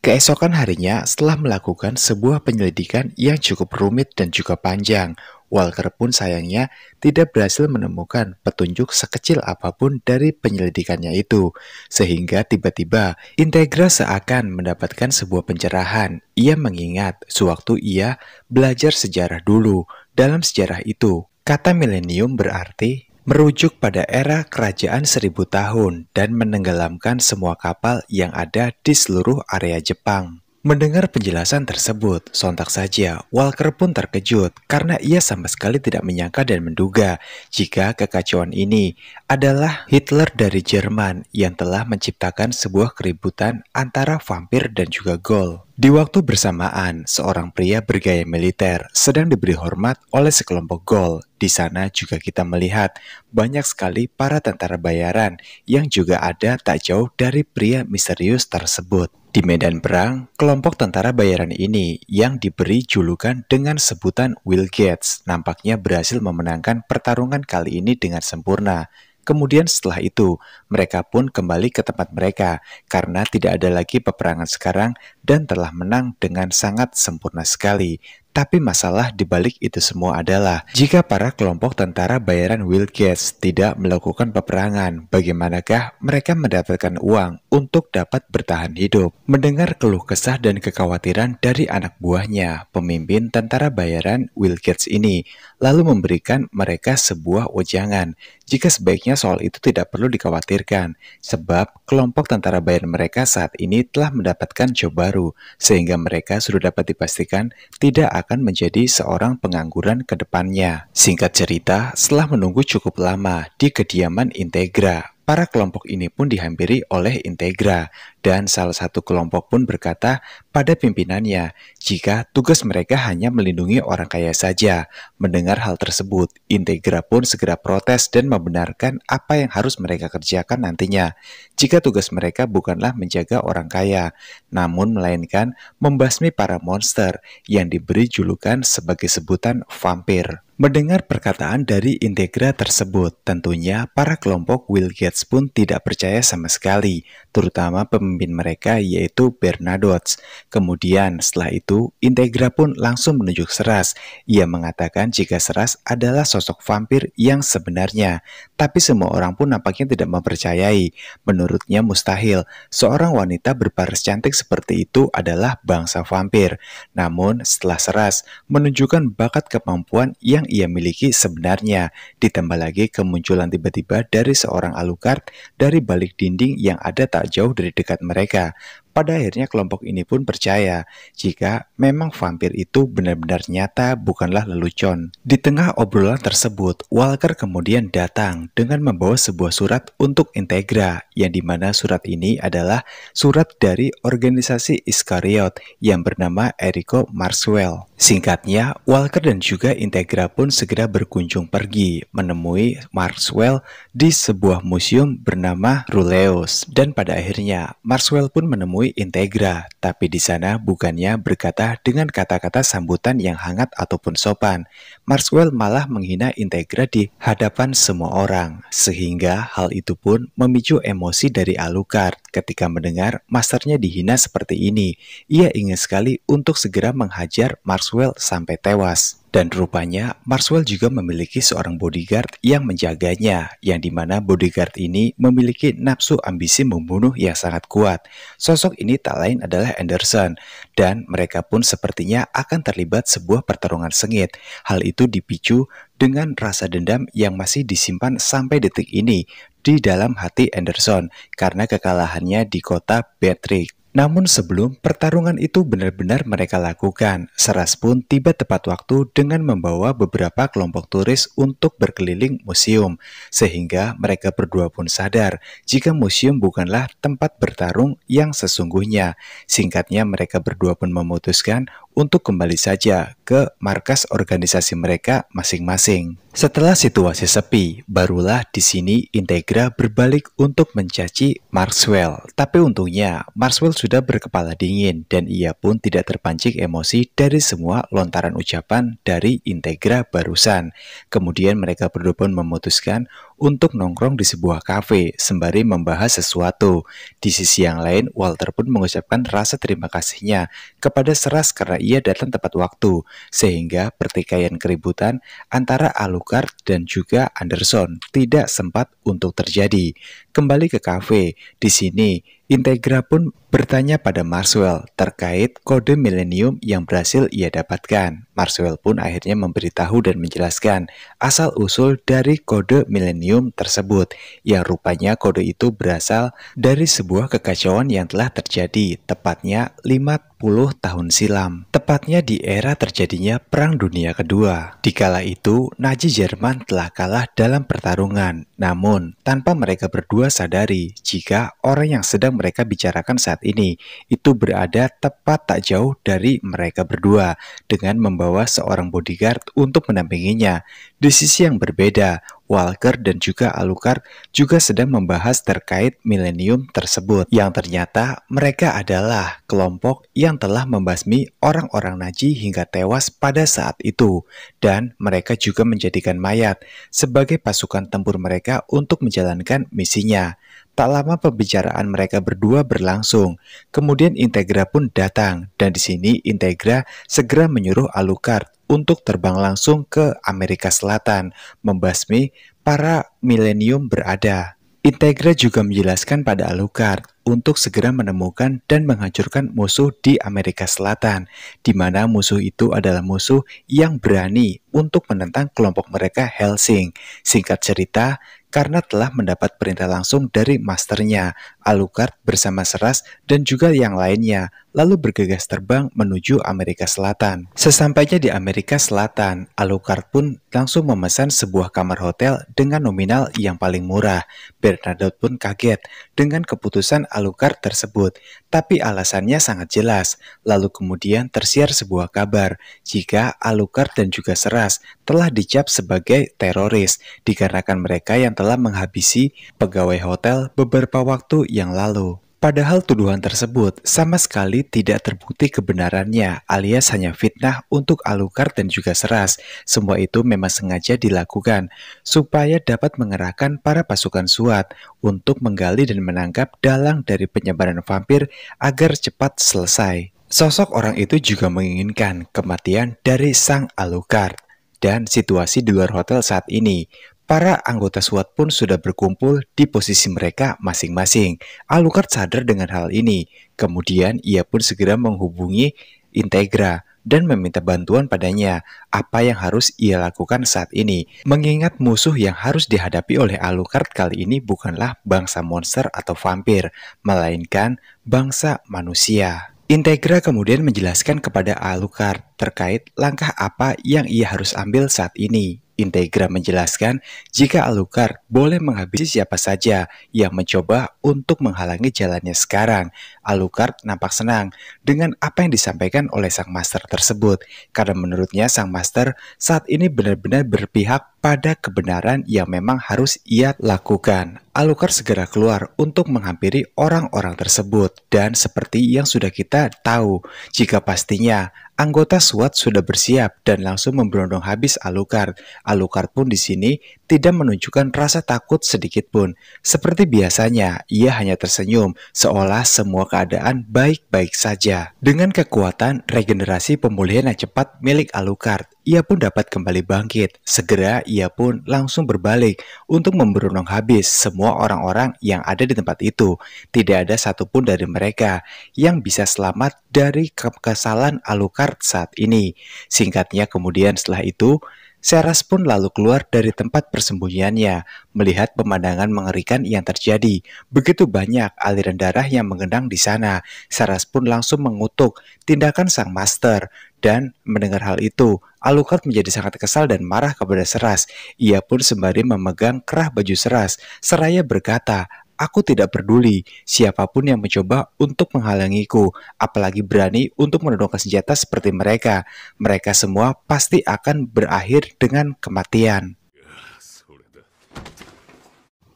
Keesokan harinya, setelah melakukan sebuah penyelidikan yang cukup rumit dan juga panjang, Walker pun sayangnya tidak berhasil menemukan petunjuk sekecil apapun dari penyelidikannya itu. Sehingga tiba-tiba, Integra seakan mendapatkan sebuah pencerahan. Ia mengingat sewaktu ia belajar sejarah dulu. Dalam sejarah itu, kata milenium berarti merujuk pada era kerajaan 1000 tahun dan menenggelamkan semua kapal yang ada di seluruh area Jepang. Mendengar penjelasan tersebut, sontak saja Walker pun terkejut karena ia sama sekali tidak menyangka dan menduga jika kekacauan ini adalah Hitler dari Jerman yang telah menciptakan sebuah keributan antara vampir dan juga Ghoul. Di waktu bersamaan, seorang pria bergaya militer sedang diberi hormat oleh sekelompok Ghoul. Di sana juga kita melihat banyak sekali para tentara bayaran yang juga ada tak jauh dari pria misterius tersebut. Di medan perang, kelompok tentara bayaran ini yang diberi julukan dengan sebutan Will Gates nampaknya berhasil memenangkan pertarungan kali ini dengan sempurna. Kemudian setelah itu, mereka pun kembali ke tempat mereka karena tidak ada lagi peperangan sekarang dan telah menang dengan sangat sempurna sekali. Tapi masalah dibalik itu semua adalah, jika para kelompok tentara bayaran Will Gates tidak melakukan peperangan, bagaimanakah mereka mendapatkan uang untuk dapat bertahan hidup? Mendengar keluh kesah dan kekhawatiran dari anak buahnya, pemimpin tentara bayaran Will Gates ini lalu memberikan mereka sebuah wejangan. Jika sebaiknya soal itu tidak perlu dikhawatirkan, sebab kelompok tentara bayaran mereka saat ini telah mendapatkan job baru, sehingga mereka sudah dapat dipastikan tidak akan menjadi seorang pengangguran ke depannya. Singkat cerita, setelah menunggu cukup lama di kediaman Integra, para kelompok ini pun dihampiri oleh Integra, dan salah satu kelompok pun berkata pada pimpinannya jika tugas mereka hanya melindungi orang kaya saja. Mendengar hal tersebut, Integra pun segera protes dan membenarkan apa yang harus mereka kerjakan nantinya. Jika tugas mereka bukanlah menjaga orang kaya, namun melainkan membasmi para monster yang diberi julukan sebagai sebutan vampir. Mendengar perkataan dari Integra tersebut, tentunya para kelompok Will Gates pun tidak percaya sama sekali, terutama pemimpin mereka yaitu Bernadotte. Kemudian setelah itu, Integra pun langsung menunjuk Seras. Ia mengatakan jika Seras adalah sosok vampir yang sebenarnya, tapi semua orang pun nampaknya tidak mempercayai. Menurutnya mustahil, seorang wanita berparas cantik seperti itu adalah bangsa vampir. Namun setelah Seras menunjukkan bakat kemampuan yang ia miliki sebenarnya, ditambah lagi kemunculan tiba-tiba dari seorang Alucard dari balik dinding yang ada tak jauh dari dekat mereka. Pada akhirnya kelompok ini pun percaya jika memang vampir itu benar-benar nyata, bukanlah lelucon. Di tengah obrolan tersebut, Walker kemudian datang dengan membawa sebuah surat untuk Integra, yang dimana surat ini adalah surat dari organisasi Iskariot yang bernama Enrico Maxwell. Singkatnya, Walker dan juga Integra pun segera berkunjung pergi menemui Maxwell di sebuah museum bernama Ruleus, dan pada akhirnya Maxwell pun menemui Integra, tapi di sana bukannya berkata dengan kata-kata sambutan yang hangat ataupun sopan. Maxwell malah menghina Integra di hadapan semua orang, sehingga hal itu pun memicu emosi dari Alucard. Ketika mendengar masternya dihina seperti ini, ia ingin sekali untuk segera menghajar Maxwell sampai tewas. Dan rupanya Maxwell juga memiliki seorang bodyguard yang menjaganya, yang dimana bodyguard ini memiliki nafsu ambisi membunuh yang sangat kuat. Sosok ini tak lain adalah Anderson, dan mereka pun sepertinya akan terlibat sebuah pertarungan sengit. Hal itu dipicu dengan rasa dendam yang masih disimpan sampai detik ini di dalam hati Anderson karena kekalahannya di kota Beatrix. Namun sebelum pertarungan itu benar-benar mereka lakukan, Seras pun tiba tepat waktu dengan membawa beberapa kelompok turis untuk berkeliling museum, sehingga mereka berdua pun sadar jika museum bukanlah tempat bertarung yang sesungguhnya. Singkatnya, mereka berdua pun memutuskan untuk kembali saja ke markas organisasi mereka masing-masing. Setelah situasi sepi, barulah di sini Integra berbalik untuk mencaci Maxwell. Tapi untungnya, Maxwell sudah berkepala dingin dan ia pun tidak terpancing emosi dari semua lontaran ucapan dari Integra barusan. Kemudian mereka berdua pun memutuskan untuk nongkrong di sebuah kafe sembari membahas sesuatu. Di sisi yang lain, Walter pun mengucapkan rasa terima kasihnya kepada Seras karena ia datang tepat waktu, sehingga pertikaian keributan antara Alucard dan juga Anderson tidak sempat untuk terjadi. Kembali ke kafe, di sini Integra pun bertanya pada Maxwell terkait kode milenium yang berhasil ia dapatkan. Maxwell pun akhirnya memberitahu dan menjelaskan asal-usul dari kode milenium tersebut, yang rupanya kode itu berasal dari sebuah kekacauan yang telah terjadi tepatnya 50 tahun silam, tepatnya di era terjadinya Perang Dunia Kedua. Dikala itu, Nazi Jerman telah kalah dalam pertarungan, namun tanpa mereka berdua sadari jika orang yang sedang mereka bicarakan saat ini itu berada tepat tak jauh dari mereka berdua dengan membawa seorang bodyguard untuk mendampinginya. Di sisi yang berbeda, Walker dan juga Alucard juga sedang membahas terkait milenium tersebut, yang ternyata mereka adalah kelompok yang telah membasmi orang-orang Nazi hingga tewas pada saat itu, dan mereka juga menjadikan mayat sebagai pasukan tempur mereka untuk menjalankan misinya. Tak lama pembicaraan mereka berdua berlangsung, kemudian Integra pun datang, dan di sini Integra segera menyuruh Alucard untuk terbang langsung ke Amerika Selatan, membasmi para milenium berada. Integra juga menjelaskan pada Alucard untuk segera menemukan dan menghancurkan musuh di Amerika Selatan, di mana musuh itu adalah musuh yang berani untuk menentang kelompok mereka Hellsing. Singkat cerita, karena telah mendapat perintah langsung dari masternya, Alucard bersama Seras dan juga yang lainnya lalu bergegas terbang menuju Amerika Selatan. Sesampainya di Amerika Selatan, Alucard pun langsung memesan sebuah kamar hotel dengan nominal yang paling murah. Bernadotte pun kaget dengan keputusan Alucard tersebut, tapi alasannya sangat jelas. Lalu kemudian tersiar sebuah kabar jika Alucard dan juga Seras telah dicap sebagai teroris dikarenakan mereka yang telah menghabisi pegawai hotel beberapa waktu yang lalu. Padahal tuduhan tersebut sama sekali tidak terbukti kebenarannya, alias hanya fitnah untuk Alucard dan juga Seras. Semua itu memang sengaja dilakukan supaya dapat mengerahkan para pasukan SWAT untuk menggali dan menangkap dalang dari penyebaran vampir agar cepat selesai. Sosok orang itu juga menginginkan kematian dari sang Alucard. Dan situasi di luar hotel saat ini, para anggota SWAT pun sudah berkumpul di posisi mereka masing-masing. Alucard sadar dengan hal ini. Kemudian ia pun segera menghubungi Integra dan meminta bantuan padanya apa yang harus ia lakukan saat ini. Mengingat musuh yang harus dihadapi oleh Alucard kali ini bukanlah bangsa monster atau vampir, melainkan bangsa manusia. Integra kemudian menjelaskan kepada Alucard terkait langkah apa yang ia harus ambil saat ini. Integra menjelaskan jika Alucard boleh menghabisi siapa saja yang mencoba untuk menghalangi jalannya sekarang. Alucard nampak senang dengan apa yang disampaikan oleh sang master tersebut, karena menurutnya sang master saat ini benar-benar berpihak pada kebenaran yang memang harus ia lakukan. Alucard segera keluar untuk menghampiri orang-orang tersebut, dan seperti yang sudah kita tahu, jika pastinya anggota SWAT sudah bersiap dan langsung memberondong habis Alucard. Alucard pun di sini tidak menunjukkan rasa takut sedikit pun. Seperti biasanya, ia hanya tersenyum seolah semua keadaan baik-baik saja. Dengan kekuatan regenerasi pemulihan yang cepat milik Alucard, ia pun dapat kembali bangkit. Segera ia pun langsung berbalik untuk memberondong habis semua orang-orang yang ada di tempat itu. Tidak ada satupun dari mereka yang bisa selamat dari kekesalan Alucard saat ini. Singkatnya kemudian setelah itu, Seras pun lalu keluar dari tempat persembunyiannya, melihat pemandangan mengerikan yang terjadi. Begitu banyak aliran darah yang menggenang di sana. Seras pun langsung mengutuk tindakan sang master. Dan mendengar hal itu, Alucard menjadi sangat kesal dan marah kepada Seras. Ia pun sembari memegang kerah baju Seras, seraya berkata, "Aku tidak peduli siapapun yang mencoba untuk menghalangiku, apalagi berani untuk menodongkan senjata seperti mereka. Mereka semua pasti akan berakhir dengan kematian."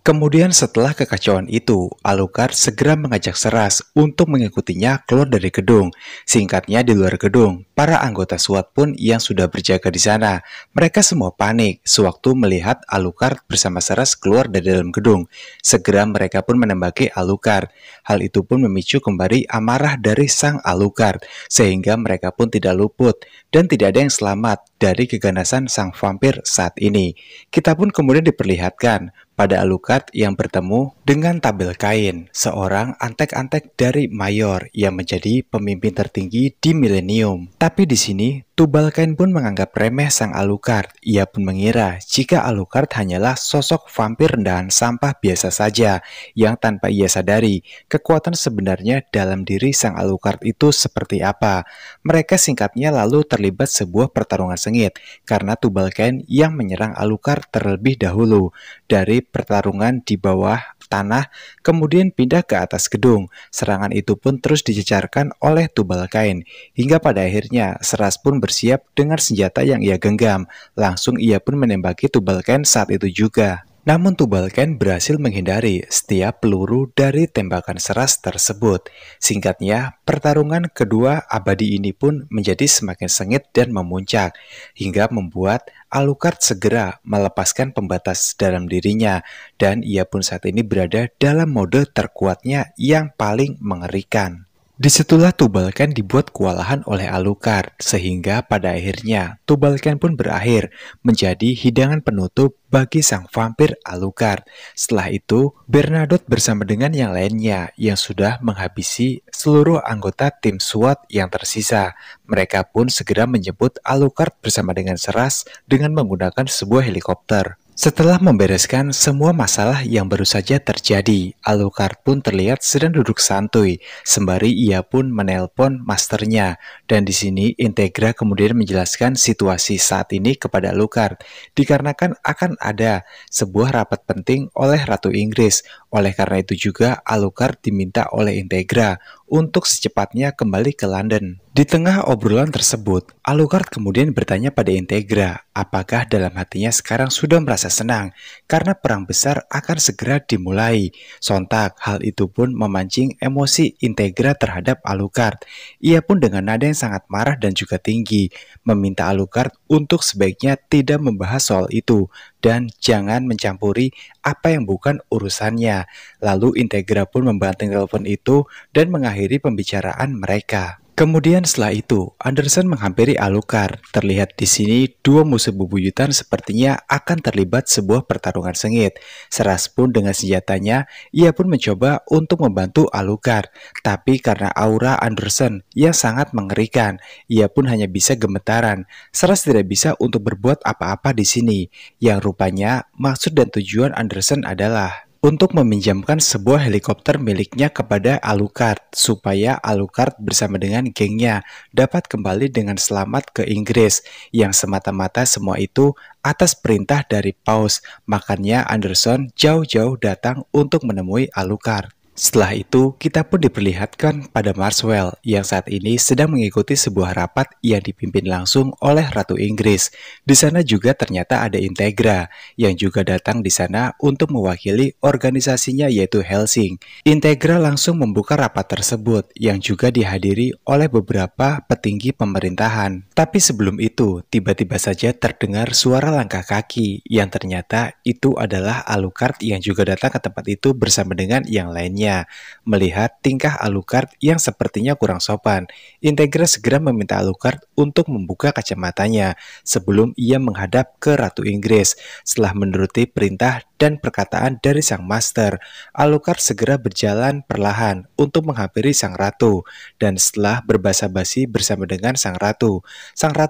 Kemudian setelah kekacauan itu, Alucard segera mengajak Seras untuk mengikutinya keluar dari gedung. Singkatnya di luar gedung, para anggota SWAT pun yang sudah berjaga di sana. Mereka semua panik sewaktu melihat Alucard bersama Seras keluar dari dalam gedung. Segera mereka pun menembaki Alucard. Hal itu pun memicu kembali amarah dari sang Alucard, sehingga mereka pun tidak luput dan tidak ada yang selamat dari keganasan sang vampir saat ini. Kita pun kemudian diperlihatkan pada Alucard yang bertemu dengan Tabel Kain, seorang antek-antek dari Mayor yang menjadi pemimpin tertinggi di Millennium. Tapi di sini, Tubal Kain pun menganggap remeh sang Alucard. Ia pun mengira jika Alucard hanyalah sosok vampir rendahan sampah biasa saja, yang tanpa ia sadari, kekuatan sebenarnya dalam diri sang Alucard itu seperti apa. Mereka singkatnya lalu terlibat sebuah pertarungan sengit, karena Tubal Kain yang menyerang Alucard terlebih dahulu. Dari pertarungan di bawah tanah, kemudian pindah ke atas gedung. Serangan itu pun terus dijejarkan oleh Tubal Kain, hingga pada akhirnya Seras pun bersiap dengan senjata yang ia genggam. Langsung ia pun menembaki Tubal Kain saat itu juga. Namun Tubal Kain berhasil menghindari setiap peluru dari tembakan Seras tersebut. Singkatnya, pertarungan kedua abadi ini pun menjadi semakin sengit dan memuncak, hingga membuat Alucard segera melepaskan pembatas dalam dirinya, dan ia pun saat ini berada dalam mode terkuatnya yang paling mengerikan. Disitulah Tubal Kain dibuat kewalahan oleh Alucard, sehingga pada akhirnya Tubal Kain pun berakhir menjadi hidangan penutup bagi sang vampir Alucard. Setelah itu, Bernadotte bersama dengan yang lainnya yang sudah menghabisi seluruh anggota tim SWAT yang tersisa. Mereka pun segera menjemput Alucard bersama dengan Seras dengan menggunakan sebuah helikopter. Setelah membereskan semua masalah yang baru saja terjadi, Alucard pun terlihat sedang duduk santuy, sembari ia pun menelpon masternya. Dan di sini Integra kemudian menjelaskan situasi saat ini kepada Alucard, dikarenakan akan ada sebuah rapat penting oleh Ratu Inggris. Oleh karena itu juga Alucard diminta oleh Integra untuk secepatnya kembali ke London. Di tengah obrolan tersebut, Alucard kemudian bertanya pada Integra, apakah dalam hatinya sekarang sudah merasa senang karena perang besar akan segera dimulai. Sontak, hal itu pun memancing emosi Integra terhadap Alucard. Ia pun dengan nada yang sangat marah dan juga tinggi, meminta Alucard untuk sebaiknya tidak membahas soal itu dan jangan mencampuri apa yang bukan urusannya. Lalu Integra pun membanting telepon itu dan mengakhiri pembicaraan mereka. Kemudian setelah itu, Anderson menghampiri Alucard. Terlihat di sini dua musuh bebuyutan sepertinya akan terlibat sebuah pertarungan sengit. Seras pun dengan senjatanya, ia pun mencoba untuk membantu Alucard. Tapi karena aura Anderson yang sangat mengerikan, ia pun hanya bisa gemetaran. Seras tidak bisa untuk berbuat apa-apa di sini. Yang rupanya maksud dan tujuan Anderson adalah untuk meminjamkan sebuah helikopter miliknya kepada Alucard, supaya Alucard bersama dengan gengnya dapat kembali dengan selamat ke Inggris, yang semata-mata semua itu atas perintah dari Paus. Makanya Anderson jauh-jauh datang untuk menemui Alucard. Setelah itu, kita pun diperlihatkan pada Maxwell yang saat ini sedang mengikuti sebuah rapat yang dipimpin langsung oleh Ratu Inggris. Di sana juga ternyata ada Integra yang juga datang di sana untuk mewakili organisasinya yaitu Hellsing. Integra langsung membuka rapat tersebut yang juga dihadiri oleh beberapa petinggi pemerintahan. Tapi sebelum itu, tiba-tiba saja terdengar suara langkah kaki yang ternyata itu adalah Alucard yang juga datang ke tempat itu bersama dengan yang lainnya. sekitarnya. Melihat tingkah Alucard yang sepertinya kurang sopan, Integra segera meminta Alucard untuk membuka kacamatanya sebelum ia menghadap ke Ratu Inggris. Setelah menuruti perintah dan perkataan dari sang master, Alucard segera berjalan perlahan untuk menghampiri sang ratu. Dan setelah berbasa-basi bersama dengan sang ratu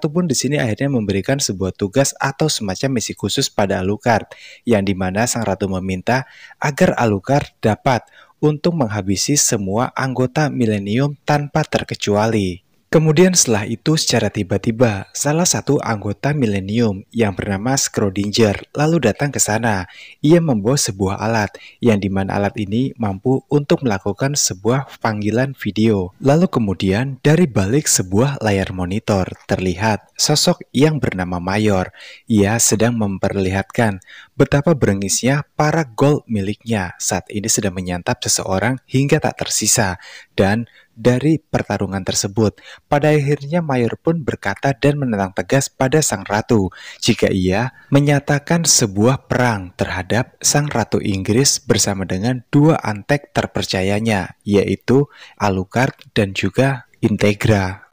pun di sini akhirnya memberikan sebuah tugas atau semacam misi khusus pada Alucard, yang dimana sang ratu meminta agar Alucard dapat untuk menghabisi semua anggota Millennium tanpa terkecuali. Kemudian setelah itu secara tiba-tiba salah satu anggota Millennium yang bernama Schrodinger lalu datang ke sana. Ia membawa sebuah alat yang dimana alat ini mampu untuk melakukan sebuah panggilan video. Lalu kemudian dari balik sebuah layar monitor terlihat sosok yang bernama Mayor. Ia sedang memperlihatkan betapa brengisnya para gold miliknya saat ini sedang menyantap seseorang hingga tak tersisa. Dan dari pertarungan tersebut, pada akhirnya Mayor pun berkata dan menentang tegas pada sang ratu jika ia menyatakan sebuah perang terhadap sang ratu Inggris bersama dengan dua antek terpercayanya, yaitu Alucard dan juga Integra.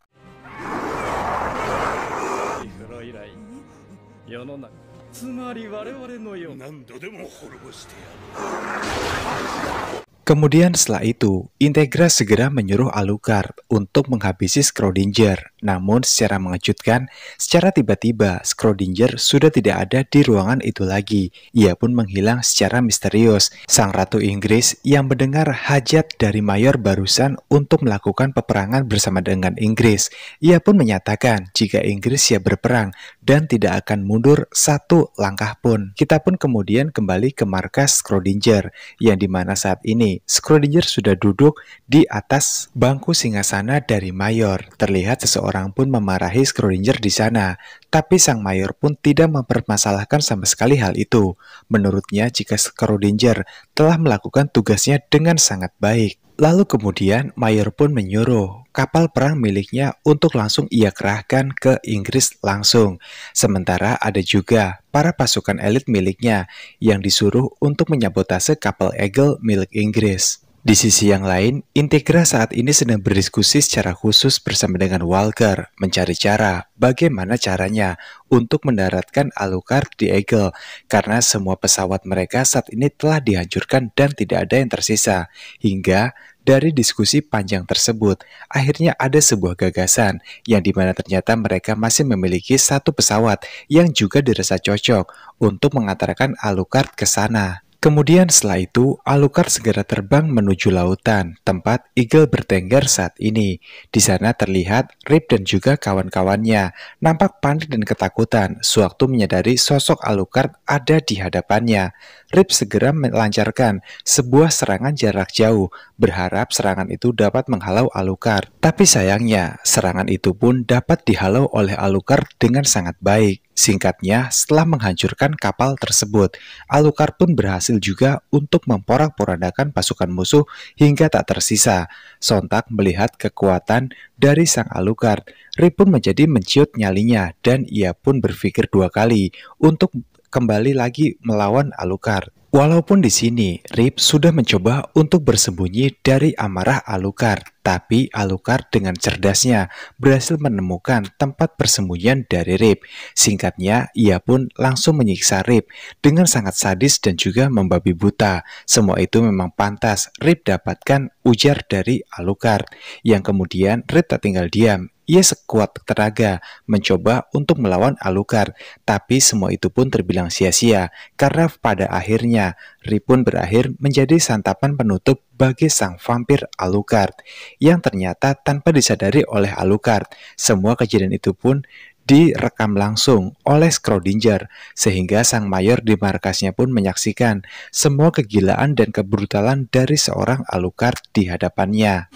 Kemudian setelah itu, Integra segera menyuruh Alucard untuk menghabisi Schrodinger. Namun secara mengejutkan, secara tiba-tiba Schrodinger sudah tidak ada di ruangan itu lagi. Ia pun menghilang secara misterius. Sang Ratu Inggris yang mendengar hajat dari Mayor barusan untuk melakukan peperangan bersama dengan Inggris. Ia pun menyatakan jika Inggris siap berperang dan tidak akan mundur satu langkah pun. Kita pun kemudian kembali ke markas Schrodinger, yang dimana saat ini Schrodinger sudah duduk di atas bangku singgasana dari Mayor. Terlihat seseorang pun memarahi Schrodinger di sana, tapi sang Mayor pun tidak mempermasalahkan sama sekali hal itu. Menurutnya jika Schrodinger telah melakukan tugasnya dengan sangat baik. Lalu kemudian Mayor pun menyuruh kapal perang miliknya untuk langsung ia kerahkan ke Inggris langsung. Sementara ada juga para pasukan elit miliknya yang disuruh untuk menyabotase kapal Eagle milik Inggris. Di sisi yang lain, Integra saat ini sedang berdiskusi secara khusus bersama dengan Walker, mencari cara bagaimana caranya untuk mendaratkan Alucard di Eagle, karena semua pesawat mereka saat ini telah dihancurkan dan tidak ada yang tersisa. Hingga dari diskusi panjang tersebut, akhirnya ada sebuah gagasan yang dimana ternyata mereka masih memiliki satu pesawat yang juga dirasa cocok untuk mengantarkan Alucard ke sana. Kemudian setelah itu, Alucard segera terbang menuju lautan, tempat Eagle bertengger saat ini. Di sana terlihat Rip dan juga kawan-kawannya nampak panik dan ketakutan sewaktu menyadari sosok Alucard ada di hadapannya. Rip segera melancarkan sebuah serangan jarak jauh, berharap serangan itu dapat menghalau Alucard. Tapi sayangnya, serangan itu pun dapat dihalau oleh Alucard dengan sangat baik. Singkatnya, setelah menghancurkan kapal tersebut, Alucard pun berhasil juga untuk memporak-porandakan pasukan musuh hingga tak tersisa. Sontak melihat kekuatan dari sang Alucard, Rip pun menjadi menciut nyalinya dan ia pun berpikir dua kali untuk kembali lagi melawan Alucard. Walaupun di sini Rip sudah mencoba untuk bersembunyi dari amarah Alucard, tapi Alucard dengan cerdasnya berhasil menemukan tempat persembunyian dari Rip. Singkatnya, ia pun langsung menyiksa Rip dengan sangat sadis dan juga membabi buta. Semua itu memang pantas Rip dapatkan, ujar dari Alucard, yang kemudian Rip tak tinggal diam. Ia sekuat tenaga mencoba untuk melawan Alucard, tapi semua itu pun terbilang sia-sia karena pada akhirnya Rip pun berakhir menjadi santapan penutup bagi sang vampir Alucard, yang ternyata tanpa disadari oleh Alucard. Semua kejadian itu pun direkam langsung oleh Schrodinger, sehingga sang Mayor di markasnya pun menyaksikan semua kegilaan dan kebrutalan dari seorang Alucard di hadapannya.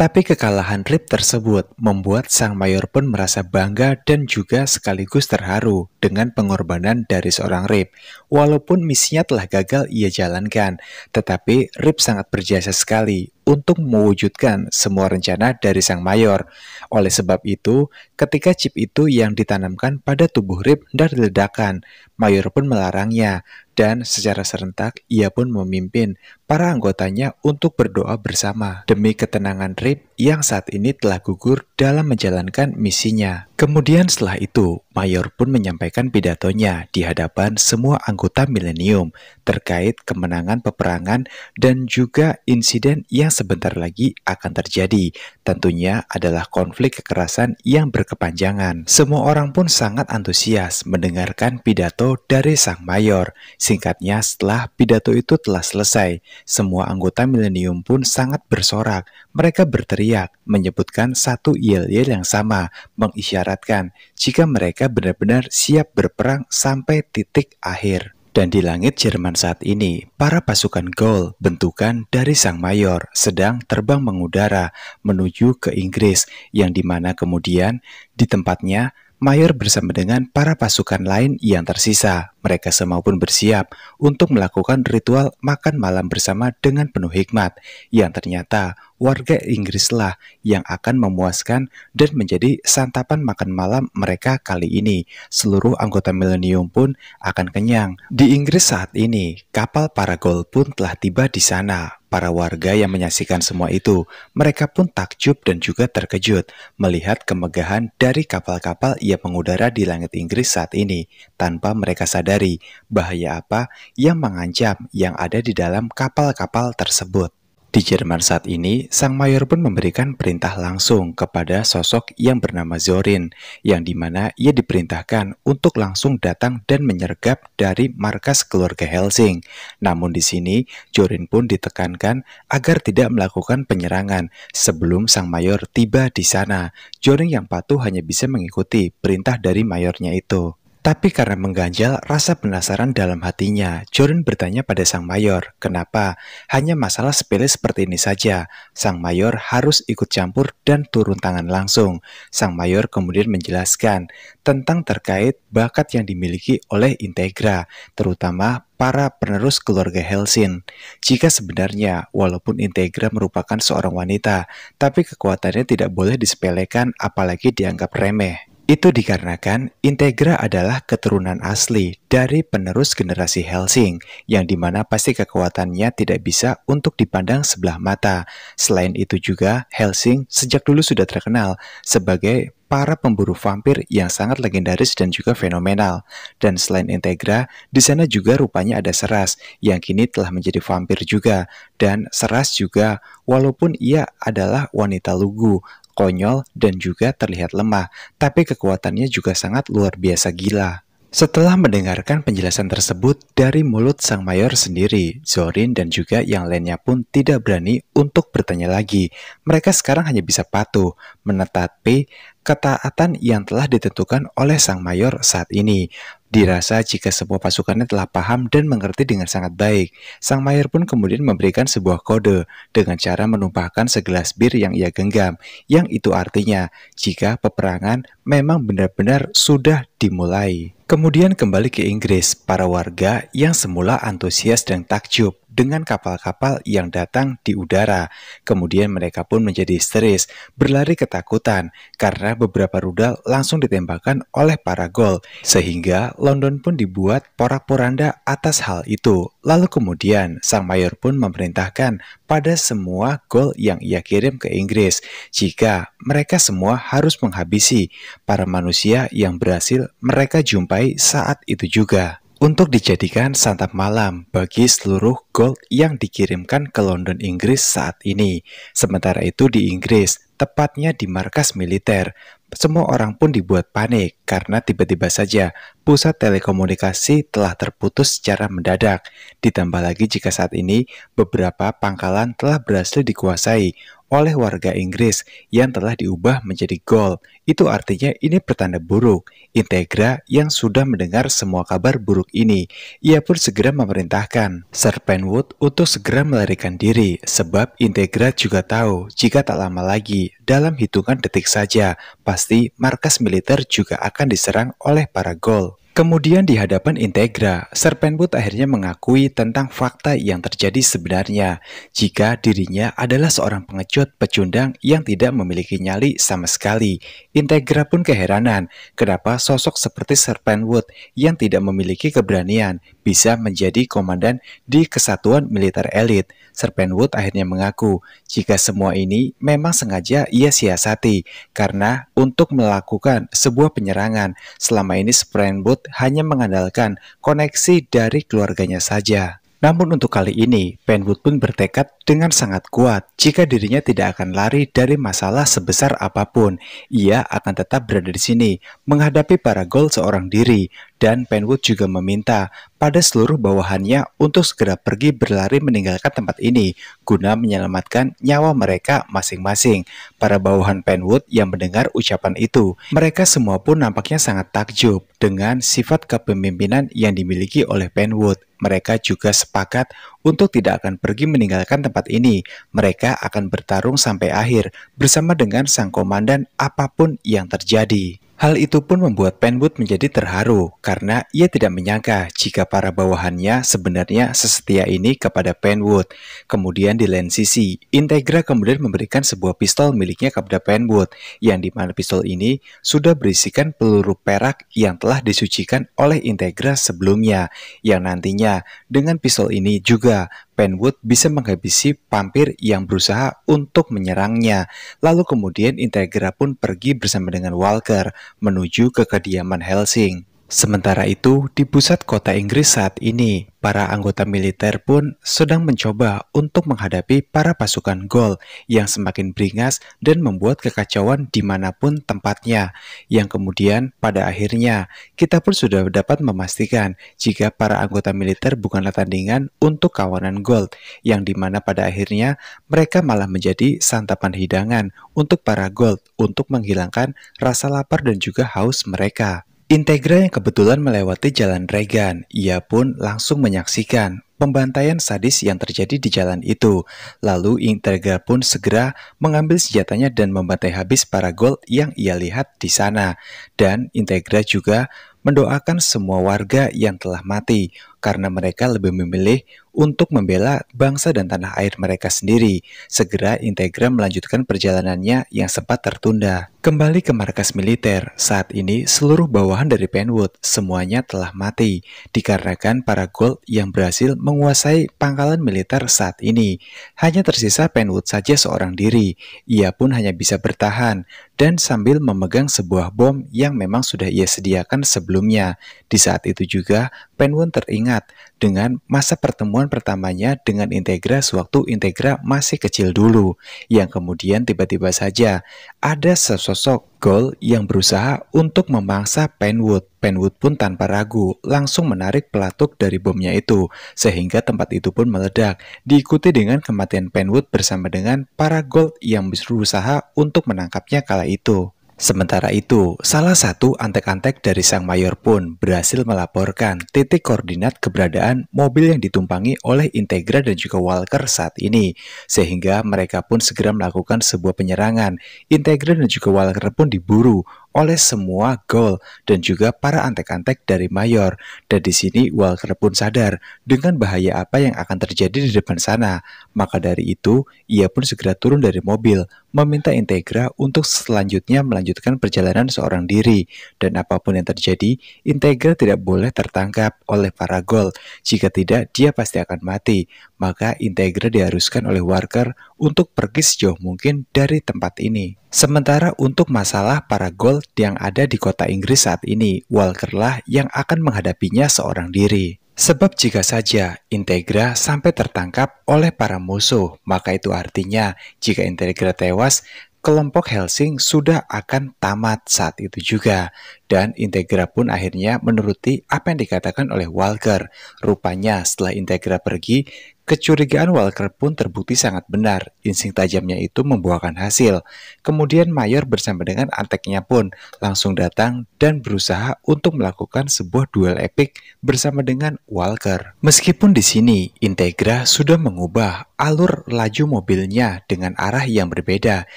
Tapi kekalahan Rip tersebut membuat sang Mayor pun merasa bangga dan juga sekaligus terharu dengan pengorbanan dari seorang Rip. Walaupun misinya telah gagal ia jalankan, tetapi Rip sangat berjasa sekali untuk mewujudkan semua rencana dari sang mayor. Oleh sebab itu, ketika chip itu yang ditanamkan pada tubuh Rip hendak diledakkan, mayor pun melarangnya, dan secara serentak ia pun memimpin para anggotanya untuk berdoa bersama demi ketenangan Rip yang saat ini telah gugur dalam menjalankan misinya. Kemudian setelah itu, mayor pun menyampaikan pidatonya di hadapan semua anggota Millennium terkait kemenangan peperangan dan juga insiden yang sebentar lagi akan terjadi. Tentunya adalah konflik kekerasan yang berkepanjangan. Semua orang pun sangat antusias mendengarkan pidato dari sang mayor. Singkatnya, setelah pidato itu telah selesai, semua anggota Millennium pun sangat bersorak. Mereka berteriak, menyebutkan satu yel-yel yang sama, mengisyaratkan jika mereka benar-benar siap berperang sampai titik akhir. Dan di langit Jerman saat ini, para pasukan Gaul bentukan dari sang mayor sedang terbang mengudara menuju ke Inggris, yang dimana kemudian di tempatnya mayor bersama dengan para pasukan lain yang tersisa. Mereka semua pun bersiap untuk melakukan ritual makan malam bersama dengan penuh hikmat, yang ternyata warga Inggrislah yang akan memuaskan dan menjadi santapan makan malam mereka kali ini. Seluruh anggota Millennium pun akan kenyang. Di Inggris saat ini, kapal para Gaul pun telah tiba di sana. Para warga yang menyaksikan semua itu, mereka pun takjub dan juga terkejut melihat kemegahan dari kapal-kapal yang mengudara di langit Inggris saat ini, tanpa mereka sadari bahaya apa yang mengancam yang ada di dalam kapal-kapal tersebut. Di Jerman saat ini, sang mayor pun memberikan perintah langsung kepada sosok yang bernama Zorin, yang dimana ia diperintahkan untuk langsung datang dan menyergap dari markas keluarga Helsing. Namun di sini, Zorin pun ditekankan agar tidak melakukan penyerangan sebelum sang mayor tiba di sana. Zorin yang patuh hanya bisa mengikuti perintah dari mayornya itu. Tapi karena mengganjal rasa penasaran dalam hatinya, Zorin bertanya pada sang mayor, kenapa hanya masalah sepele seperti ini saja sang mayor harus ikut campur dan turun tangan langsung. Sang mayor kemudian menjelaskan tentang terkait bakat yang dimiliki oleh Integra, terutama para penerus keluarga Helsing. Jika sebenarnya, walaupun Integra merupakan seorang wanita, tapi kekuatannya tidak boleh disepelekan apalagi dianggap remeh. Itu dikarenakan Integra adalah keturunan asli dari penerus generasi Helsing, yang dimana pasti kekuatannya tidak bisa untuk dipandang sebelah mata. Selain itu juga, Helsing sejak dulu sudah terkenal sebagai para pemburu vampir yang sangat legendaris dan juga fenomenal. Dan selain Integra, di sana juga rupanya ada Seras yang kini telah menjadi vampir juga. Dan Seras juga, walaupun ia adalah wanita lugu, konyol, dan juga terlihat lemah, tapi kekuatannya juga sangat luar biasa gila. Setelah mendengarkan penjelasan tersebut dari mulut sang mayor sendiri, Zorin dan juga yang lainnya pun tidak berani untuk bertanya lagi. Mereka sekarang hanya bisa patuh, menetapi ketaatan yang telah ditentukan oleh sang mayor saat ini. Dirasa jika semua pasukannya telah paham dan mengerti dengan sangat baik, sang mayor pun kemudian memberikan sebuah kode dengan cara menumpahkan segelas bir yang ia genggam, yang itu artinya jika peperangan memang benar-benar sudah dimulai. Kemudian kembali ke Inggris, para warga yang semula antusias dan takjub dengan kapal-kapal yang datang di udara. Kemudian mereka pun menjadi histeris, berlari ketakutan karena beberapa rudal langsung ditembakkan oleh para Gaul, sehingga London pun dibuat porak-poranda atas hal itu. Lalu kemudian sang mayor pun memerintahkan pada semua Gaul yang ia kirim ke Inggris jika mereka semua harus menghabisi para manusia yang berhasil mereka jumpai saat itu juga, untuk dijadikan santap malam bagi seluruh Gaul yang dikirimkan ke London, Inggris saat ini. Sementara itu di Inggris, tepatnya di markas militer, semua orang pun dibuat panik karena tiba-tiba saja pusat telekomunikasi telah terputus secara mendadak. Ditambah lagi jika saat ini beberapa pangkalan telah berhasil dikuasai oleh warga Inggris yang telah diubah menjadi Gaul. Itu artinya ini pertanda buruk. Integra yang sudah mendengar semua kabar buruk ini, ia pun segera memerintahkan Sir Penwood untuk segera melarikan diri, sebab Integra juga tahu jika tak lama lagi, dalam hitungan detik saja, pasti markas militer juga akan diserang oleh para Gaul. Kemudian di hadapan Integra, Serpenwood akhirnya mengakui tentang fakta yang terjadi sebenarnya, jika dirinya adalah seorang pengecut pecundang yang tidak memiliki nyali sama sekali. Integra pun keheranan, kenapa sosok seperti Serpenwood yang tidak memiliki keberanian bisa menjadi komandan di kesatuan militer elit. Serpenwood akhirnya mengaku jika semua ini memang sengaja ia siasati karena untuk melakukan sebuah penyerangan. Selama ini Serpenwood hanya mengandalkan koneksi dari keluarganya saja. Namun untuk kali ini, Penwood pun bertekad dengan sangat kuat jika dirinya tidak akan lari dari masalah sebesar apapun. Ia akan tetap berada di sini menghadapi para gol seorang diri, dan Penwood juga meminta pada seluruh bawahannya untuk segera pergi berlari meninggalkan tempat ini guna menyelamatkan nyawa mereka masing-masing. Para bawahan Penwood yang mendengar ucapan itu, mereka semua pun nampaknya sangat takjub dengan sifat kepemimpinan yang dimiliki oleh Penwood. Mereka juga sepakat untuk tidak akan pergi meninggalkan tempat ini. Mereka akan bertarung sampai akhir bersama dengan sang komandan apapun yang terjadi. Hal itu pun membuat Penwood menjadi terharu karena ia tidak menyangka jika para bawahannya sebenarnya sesetia ini kepada Penwood. Kemudian di lain sisi, Integra kemudian memberikan sebuah pistol miliknya kepada Penwood, yang dimana pistol ini sudah berisikan peluru perak yang telah disucikan oleh Integra sebelumnya, yang nantinya dengan pistol ini juga Penwood bisa menghabisi vampir yang berusaha untuk menyerangnya. Lalu kemudian Integra pun pergi bersama dengan Walker menuju ke kediaman Helsing. Sementara itu, di pusat kota Inggris saat ini, para anggota militer pun sedang mencoba untuk menghadapi para pasukan Ghoul yang semakin beringas dan membuat kekacauan dimanapun tempatnya. Yang kemudian pada akhirnya, kita pun sudah dapat memastikan jika para anggota militer bukanlah tandingan untuk kawanan Ghoul, yang dimana pada akhirnya mereka malah menjadi santapan hidangan untuk para Ghoul untuk menghilangkan rasa lapar dan juga haus mereka. Integra yang kebetulan melewati jalan Regan, ia pun langsung menyaksikan pembantaian sadis yang terjadi di jalan itu. Lalu Integra pun segera mengambil senjatanya dan membantai habis para Ghoul yang ia lihat di sana. Dan Integra juga mendoakan semua warga yang telah mati karena mereka lebih memilih untuk membela bangsa dan tanah air mereka sendiri. Segera Integra melanjutkan perjalanannya yang sempat tertunda. Kembali ke markas militer, saat ini seluruh bawahan dari Penwood semuanya telah mati dikarenakan para Ghoul yang berhasil menguasai pangkalan militer saat ini. Hanya tersisa Penwood saja seorang diri. Ia pun hanya bisa bertahan dan sambil memegang sebuah bom yang memang sudah ia sediakan sebelumnya. Di saat itu juga Penwood teringat dengan masa pertemuan pertamanya dengan Integra sewaktu Integra masih kecil dulu, yang kemudian tiba-tiba saja ada sesosok Ghoul yang berusaha untuk memangsa Penwood. Penwood pun tanpa ragu langsung menarik pelatuk dari bomnya itu, sehingga tempat itu pun meledak, diikuti dengan kematian Penwood bersama dengan para Ghoul yang berusaha untuk menangkapnya kala itu. Sementara itu, salah satu antek-antek dari sang mayor pun berhasil melaporkan titik koordinat keberadaan mobil yang ditumpangi oleh Integra dan juga Walker saat ini, sehingga mereka pun segera melakukan sebuah penyerangan. Integra dan juga Walker pun diburu oleh semua Ghoul dan juga para antek-antek dari mayor. Dan di sini Walker pun sadar dengan bahaya apa yang akan terjadi di depan sana. Maka dari itu, ia pun segera turun dari mobil, meminta Integra untuk selanjutnya melanjutkan perjalanan seorang diri. Dan apapun yang terjadi, Integra tidak boleh tertangkap oleh para Ghoul. Jika tidak, dia pasti akan mati. Maka Integra diharuskan oleh Walker untuk pergi sejauh mungkin dari tempat ini. Sementara untuk masalah para Ghoul yang ada di kota Inggris saat ini, Walker lah yang akan menghadapinya seorang diri. Sebab jika saja Integra sampai tertangkap oleh para musuh, maka itu artinya jika Integra tewas, kelompok Helsing sudah akan tamat saat itu juga. Dan Integra pun akhirnya menuruti apa yang dikatakan oleh Walker. Rupanya setelah Integra pergi, kecurigaan Walker pun terbukti sangat benar. Insting tajamnya itu membuahkan hasil. Kemudian Mayor bersama dengan anteknya pun langsung datang dan berusaha untuk melakukan sebuah duel epik bersama dengan Walker. Meskipun di sini Integra sudah mengubah alur laju mobilnya dengan arah yang berbeda,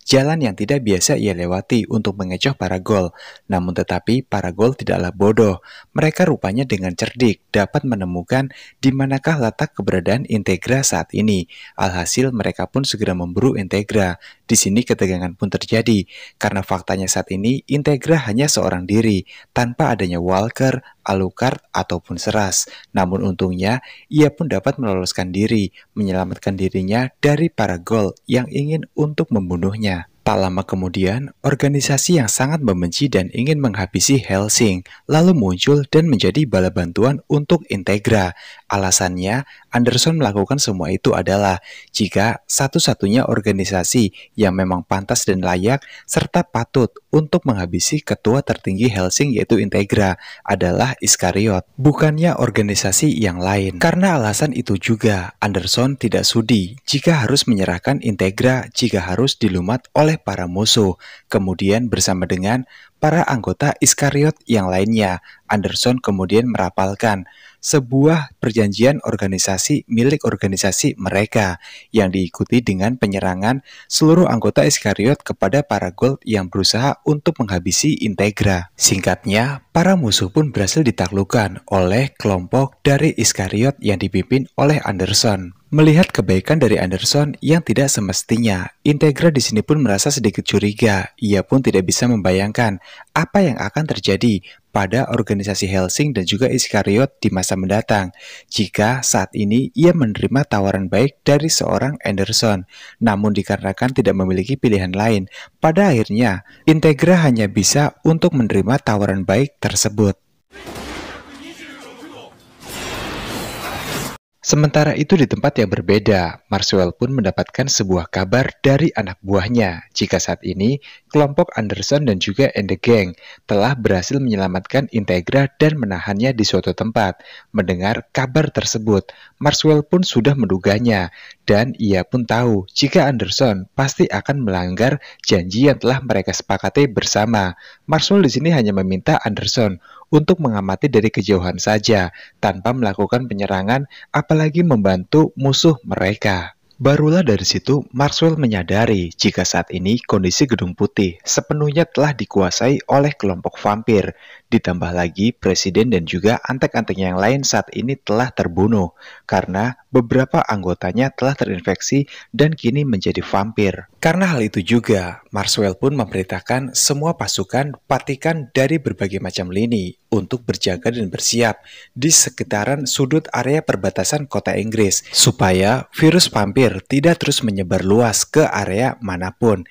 jalan yang tidak biasa ia lewati untuk mengecoh para Ghoul. Namun tetapi Tetapi para Ghoul tidaklah bodoh. Mereka rupanya dengan cerdik dapat menemukan di manakah letak keberadaan Integra saat ini. Alhasil mereka pun segera memburu Integra. Di sini ketegangan pun terjadi karena faktanya saat ini Integra hanya seorang diri tanpa adanya Walker, Alucard ataupun Seras. Namun untungnya ia pun dapat meloloskan diri, menyelamatkan dirinya dari para Ghoul yang ingin untuk membunuhnya. Tak lama kemudian, organisasi yang sangat membenci dan ingin menghabisi Hellsing lalu muncul dan menjadi bala bantuan untuk Integra. Alasannya, Anderson melakukan semua itu adalah jika satu-satunya organisasi yang memang pantas dan layak serta patut untuk menghabisi ketua tertinggi Hellsing yaitu Integra adalah Iskariot, bukannya organisasi yang lain. Karena alasan itu juga, Anderson tidak sudi jika harus menyerahkan Integra jika harus dilumat oleh para musuh. Kemudian bersama dengan para anggota Iskariot yang lainnya, Anderson kemudian merapalkan sebuah perjanjian organisasi milik organisasi mereka yang diikuti dengan penyerangan seluruh anggota Iskariot kepada para Ghoul yang berusaha untuk menghabisi Integra. Singkatnya, para musuh pun berhasil ditaklukkan oleh kelompok dari Iskariot yang dipimpin oleh Anderson. Melihat kebaikan dari Anderson yang tidak semestinya, Integra di sini pun merasa sedikit curiga. Ia pun tidak bisa membayangkan apa yang akan terjadi pada organisasi Hellsing dan juga Iskariot di masa mendatang jika saat ini ia menerima tawaran baik dari seorang Anderson. Namun dikarenakan tidak memiliki pilihan lain, pada akhirnya Integra hanya bisa untuk menerima tawaran baik tersebut. Sementara itu di tempat yang berbeda, Maxwell pun mendapatkan sebuah kabar dari anak buahnya jika saat ini kelompok Anderson dan juga The Gang telah berhasil menyelamatkan Integra dan menahannya di suatu tempat. Mendengar kabar tersebut, Maxwell pun sudah menduganya dan ia pun tahu jika Anderson pasti akan melanggar janji yang telah mereka sepakati bersama. Maxwell di sini hanya meminta Anderson untuk mengamati dari kejauhan saja tanpa melakukan penyerangan apalagi membantu musuh mereka. Barulah dari situ Maxwell menyadari jika saat ini kondisi Gedung Putih sepenuhnya telah dikuasai oleh kelompok vampir. Ditambah lagi presiden dan juga antek-antek yang lain saat ini telah terbunuh karena beberapa anggotanya telah terinfeksi dan kini menjadi vampir. Karena hal itu juga, Maxwell pun memerintahkan semua pasukan patikan dari berbagai macam lini untuk berjaga dan bersiap di sekitaran sudut area perbatasan kota Inggris supaya virus vampir tidak terus menyebar luas ke area manapun.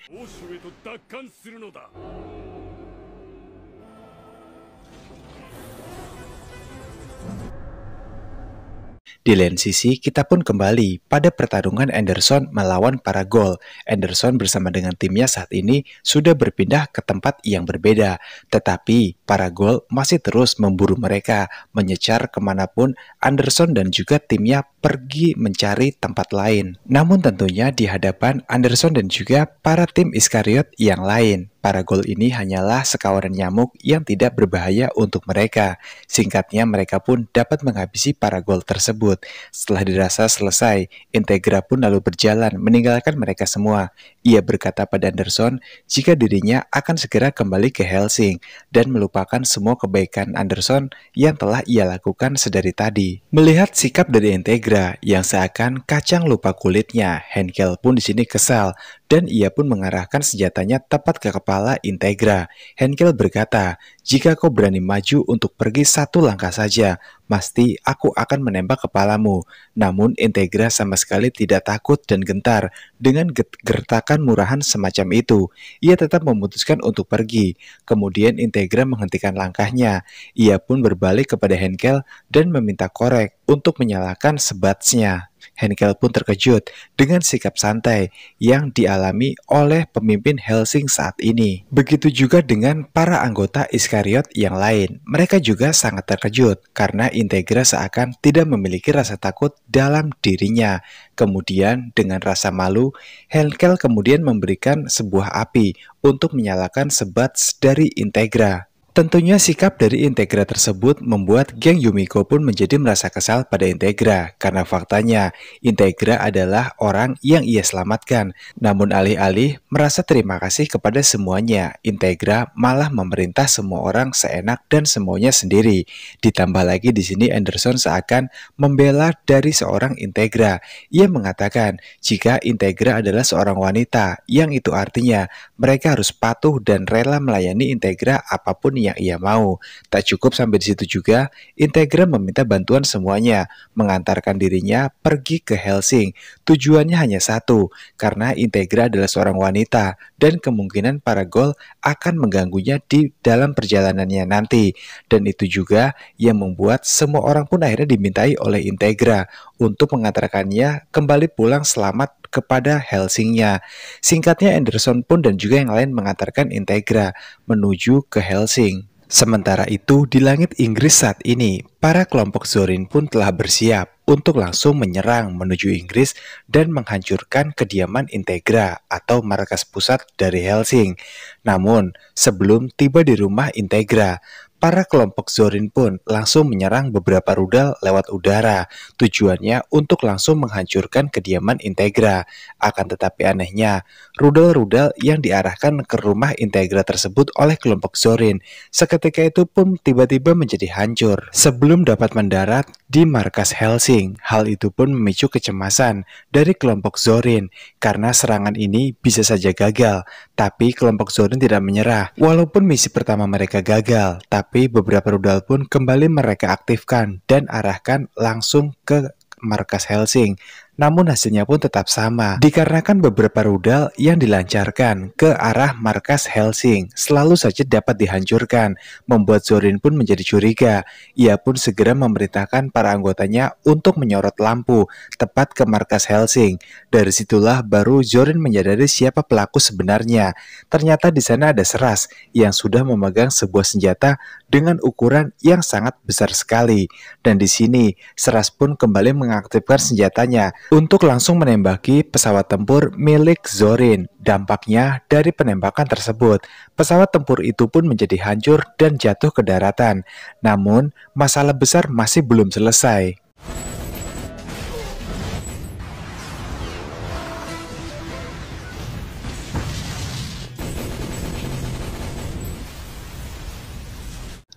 Di lain sisi, kita pun kembali pada pertarungan Anderson melawan para Ghoul. Anderson bersama dengan timnya saat ini sudah berpindah ke tempat yang berbeda. Tetapi, para Ghoul masih terus memburu mereka, menyecar kemanapun Anderson dan juga timnya pergi mencari tempat lain. Namun tentunya di hadapan Anderson dan juga para tim Iskariot yang lain. Para Ghoul ini hanyalah sekawanan nyamuk yang tidak berbahaya untuk mereka. Singkatnya, mereka pun dapat menghabisi para Ghoul tersebut. Setelah dirasa selesai, Integra pun lalu berjalan meninggalkan mereka semua. Ia berkata pada Anderson jika dirinya akan segera kembali ke Hellsing dan melupakan semua kebaikan Anderson yang telah ia lakukan sedari tadi. Melihat sikap dari Integra yang seakan kacang lupa kulitnya, Henkel pun di sini kesal dan ia pun mengarahkan senjatanya tepat ke kepala Integra. Henkel berkata, "Jika kau berani maju untuk pergi satu langkah saja, pasti aku akan menembak kepalamu." Namun Integra sama sekali tidak takut dan gentar dengan gertakan murahan semacam itu. Ia tetap memutuskan untuk pergi. Kemudian Integra menghentikan langkahnya. Ia pun berbalik kepada Henkel dan meminta korek untuk menyalakan sebatsnya. Henkel pun terkejut dengan sikap santai yang dialami oleh pemimpin Hellsing saat ini. Begitu juga dengan para anggota Iskariot yang lain. Mereka juga sangat terkejut karena Integra seakan tidak memiliki rasa takut dalam dirinya. Kemudian dengan rasa malu, Henkel kemudian memberikan sebuah api untuk menyalakan sebats dari Integra. Tentunya sikap dari Integra tersebut membuat geng Yumiko pun menjadi merasa kesal pada Integra karena faktanya Integra adalah orang yang ia selamatkan. Namun alih-alih merasa terima kasih kepada semuanya, Integra malah memerintah semua orang seenak dan semuanya sendiri. Ditambah lagi di sini Anderson seakan membela dari seorang Integra. Ia mengatakan jika Integra adalah seorang wanita, yang itu artinya mereka harus patuh dan rela melayani Integra apapun yang ia mau. Tak cukup sampai di situ juga, Integra meminta bantuan semuanya, mengantarkan dirinya pergi ke Hellsing. Tujuannya hanya satu, karena Integra adalah seorang wanita dan kemungkinan para Ghoul akan mengganggunya di dalam perjalanannya nanti. Dan itu juga yang membuat semua orang pun akhirnya dimintai oleh Integra untuk mengantarkannya kembali pulang selamat kepada Hellsingnya. Singkatnya Anderson pun dan juga yang lain mengantarkan Integra menuju ke Hellsing. Sementara itu di langit Inggris saat ini, para kelompok Zorin pun telah bersiap untuk langsung menyerang menuju Inggris dan menghancurkan kediaman Integra atau markas pusat dari Hellsing. Namun, sebelum tiba di rumah Integra, para kelompok Zorin pun langsung menyerang beberapa rudal lewat udara. Tujuannya untuk langsung menghancurkan kediaman Integra. Akan tetapi anehnya, rudal-rudal yang diarahkan ke rumah Integra tersebut oleh kelompok Zorin seketika itu pun tiba-tiba menjadi hancur sebelum dapat mendarat di markas Hellsing. Hal itu pun memicu kecemasan dari kelompok Zorin karena serangan ini bisa saja gagal. Tapi kelompok Zorin tidak menyerah. Walaupun misi pertama mereka gagal, tapi beberapa rudal pun kembali mereka aktifkan dan arahkan langsung ke markas Hellsing. Namun hasilnya pun tetap sama, dikarenakan beberapa rudal yang dilancarkan ke arah markas Hellsing selalu saja dapat dihancurkan, membuat Zorin pun menjadi curiga. Ia pun segera memerintahkan para anggotanya untuk menyorot lampu tepat ke markas Hellsing. Dari situlah baru Zorin menyadari siapa pelaku sebenarnya. Ternyata di sana ada Seras yang sudah memegang sebuah senjata dengan ukuran yang sangat besar sekali. Dan di sini Seras pun kembali mengaktifkan senjatanya untuk langsung menembaki pesawat tempur milik Zorin. Dampaknya dari penembakan tersebut, pesawat tempur itu pun menjadi hancur dan jatuh ke daratan. Namun, masalah besar masih belum selesai.